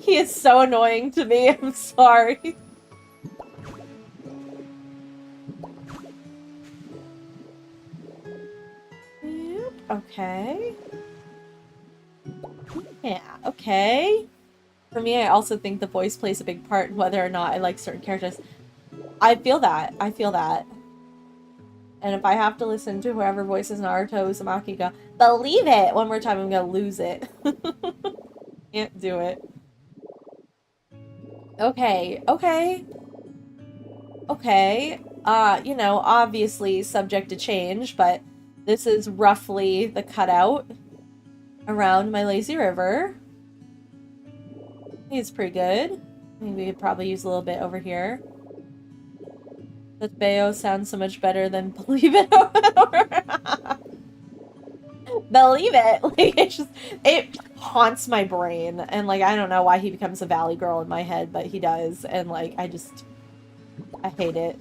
He is so annoying to me. I'm sorry. Okay. Yeah, okay. For me, I also think the voice plays a big part in whether or not I like certain characters. I feel that. I feel that. And if I have to listen to whoever voices Naruto Uzumaki go, believe it, one more time, I'm gonna lose it. Can't do it. Okay, okay. Okay. You know, obviously subject to change, but this is roughly the cutout around my lazy river. I think it's pretty good. I think we could probably use a little bit over here. That Bayo sounds so much better than believe it. Believe it. Like it haunts my brain. And like I don't know why he becomes a valley girl in my head, but he does. And like I hate it.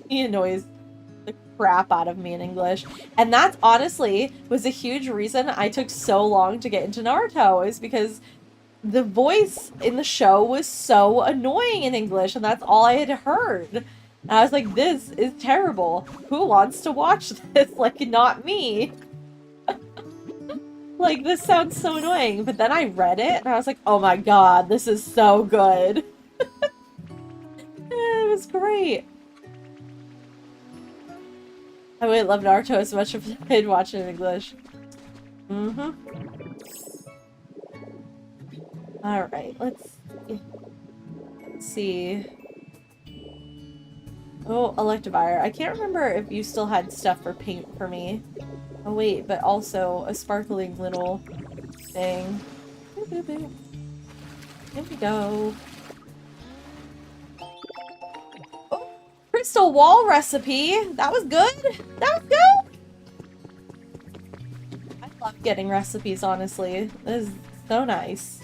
He annoys the crap out of me in English. And that honestly was a huge reason I took so long to get into Naruto, is because the voice in the show was so annoying in English, and that's all I had heard. And I was like, this is terrible. Who wants to watch this? Like, not me. Like, this sounds so annoying. But then I read it, and I was like, oh my god, this is so good. It was great. I would love Naruto as much if I'd watch it in English. Mm-hmm. Alright, let's see. Oh, Electivire. I can't remember if you still had stuff for paint for me. Oh wait, but also a sparkling little thing. Boop, boop, boop. Here we go. Oh, crystal wall recipe! That was good! That was good! I love getting recipes, honestly. This is so nice.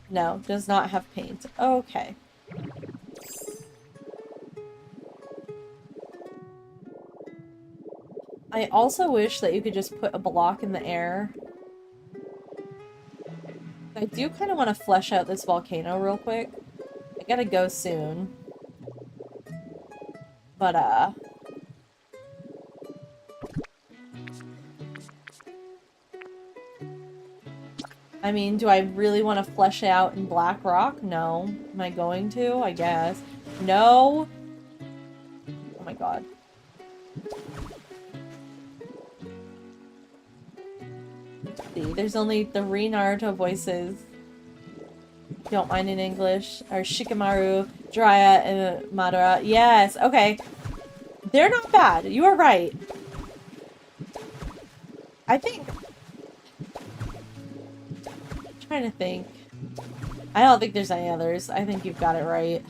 No, does not have paint. Okay. I also wish that you could just put a block in the air. I do kind of want to flesh out this volcano real quick. I gotta go soon. But, I mean, do I really want to flesh it out in black rock? No. Am I going to? I guess. No! Oh my god. See, there's only 3 Naruto voices. Don't mind in English. Or Shikamaru, Jiraiya, and Madara. Yes, okay. They're not bad. You are right. I think... I'm trying to think. I don't think there's any others. I think you've got it right.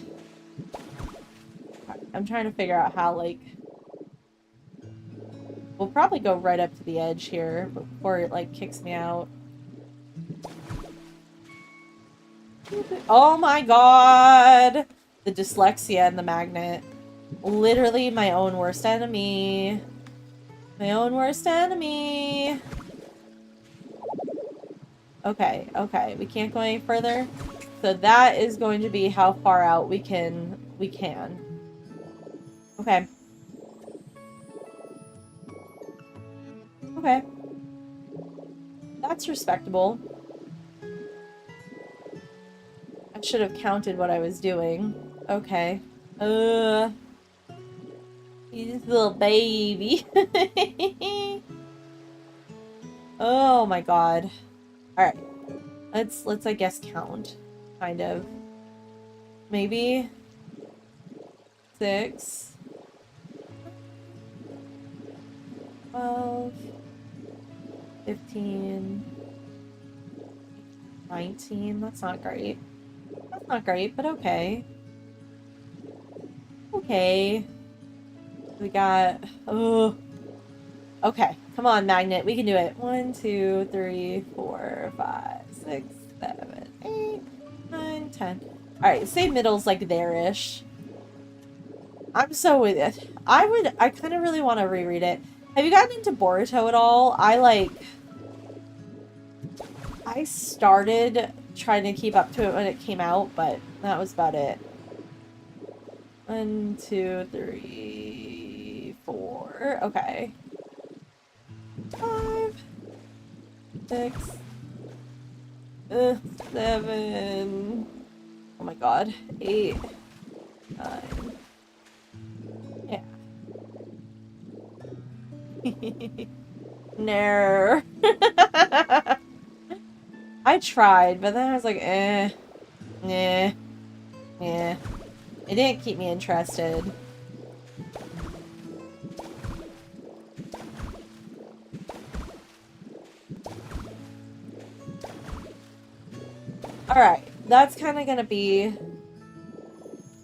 I'm trying to figure out how, like... We'll probably go right up to the edge here before it, like, kicks me out. Oh my god! The dyslexia and the magnet. Literally my own worst enemy. My own worst enemy. Okay, okay. We can't go any further. So that is going to be how far out we can. Okay. Okay. That's respectable. I should have counted what I was doing. Okay. He's a little baby. Oh my god. Alright. Let's I guess count. Kind of. Maybe 6 12 15 19. That's not great. That's not great, but okay. Okay. We got... Oh. Okay. Come on, Magnet. We can do it. 1, 2, 3, 4, 5, 6, 7, 8, 9, 10. Alright, say middle's like there-ish. I'm so with it. I kind of really want to reread it. Have you gotten into Boruto at all? I started trying to keep up to it when it came out, but that was about it. 1, 2, 3, 4. Okay. 5, 6, 7. Oh my god. 8, 9. Yeah. No. I tried, but then I was like, nah. It didn't keep me interested. Alright, that's kind of gonna be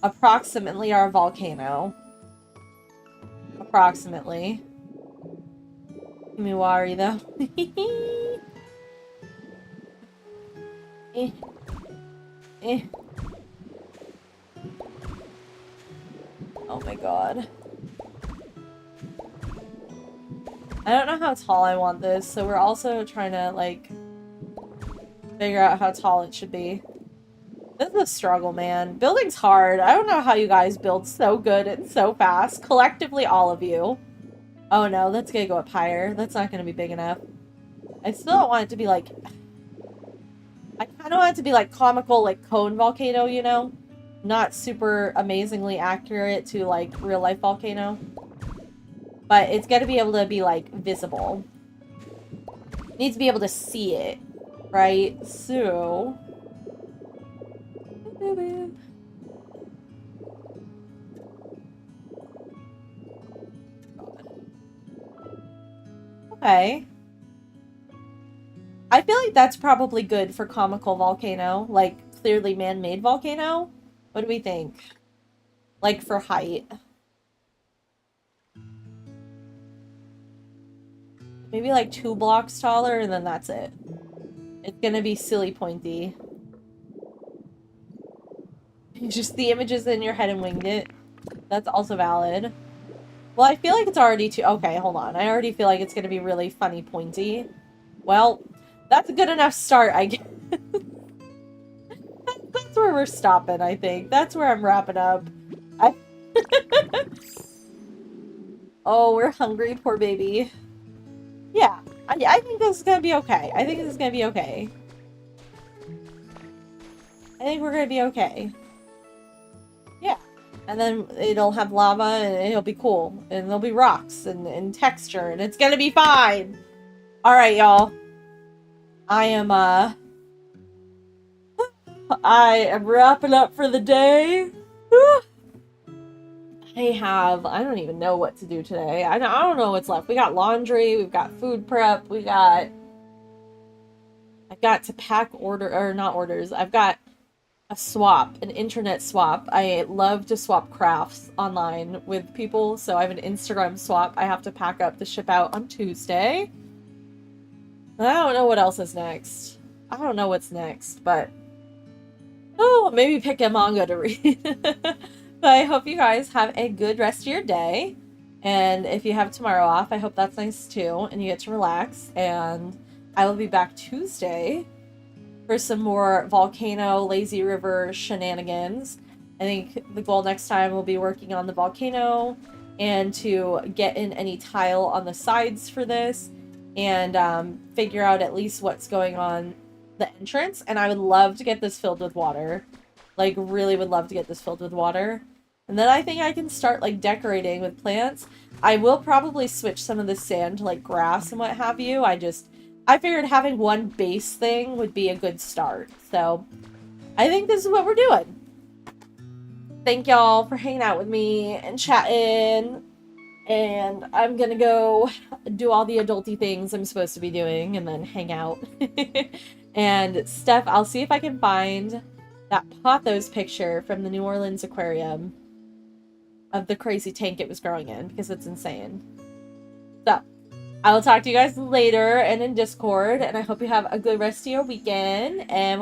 approximately our volcano. Approximately. Miwari, though. Oh my god. I don't know how tall I want this, so we're also trying to, like, figure out how tall it should be. This is a struggle, man. Building's hard. I don't know how you guys build so good and so fast. Collectively, all of you. Oh no, that's gonna go up higher. That's not gonna be big enough. I still don't want it to be, like... I kind of want it to be, like, comical, like, cone volcano, you know? Not super amazingly accurate to, like, real-life volcano. But it's gonna be able to be, like, visible. Need to be able to see it, right? So... Okay. I feel like that's probably good for comical volcano, like clearly man-made volcano. What do we think? Like for height. Maybe like 2 blocks taller and then that's it. It's gonna be silly pointy. Just the images in your head and winged it. That's also valid. Well, I feel like it's already too... Okay, hold on. I already feel like it's gonna be really funny pointy. Well, that's a good enough start, I guess. That's where we're stopping, I think. That's where I'm wrapping up. Oh, we're hungry, poor baby. Yeah, I think this is gonna be okay. I think this is gonna be okay. I think we're gonna be okay. Yeah. And then it'll have lava and it'll be cool. And there'll be rocks and texture and it's gonna be fine. Alright, y'all. I am wrapping up for the day. I don't even know what to do today. I don't know what's left. We got laundry, we've got food prep, I've got to pack not orders. I've got a swap, an internet swap. I love to swap crafts online with people, so I have an Instagram swap I have to pack up to ship out on Tuesday. And I don't know what else is next. I don't know what's next, but... Oh, maybe pick a manga to read. But I hope you guys have a good rest of your day. And if you have tomorrow off, I hope that's nice too, and you get to relax. And I will be back Tuesday for some more volcano, lazy river shenanigans. I think the goal next time will be working on the volcano and to get in any tile on the sides for this and figure out at least what's going on the entrance. And I would love to get this filled with water. Like, really would love to get this filled with water. And then I think I can start, like, decorating with plants. I will probably switch some of the sand to, like, grass and what have you. I figured having one base thing would be a good start. So, I think this is what we're doing. Thank y'all for hanging out with me and chatting. And I'm gonna go do all the adulty things I'm supposed to be doing and then hang out. And Steph, I'll see if I can find that Pothos picture from the New Orleans aquarium of the crazy tank it was growing in, because it's insane. So, I will talk to you guys later and in Discord, and I hope you have a good rest of your weekend, and we'll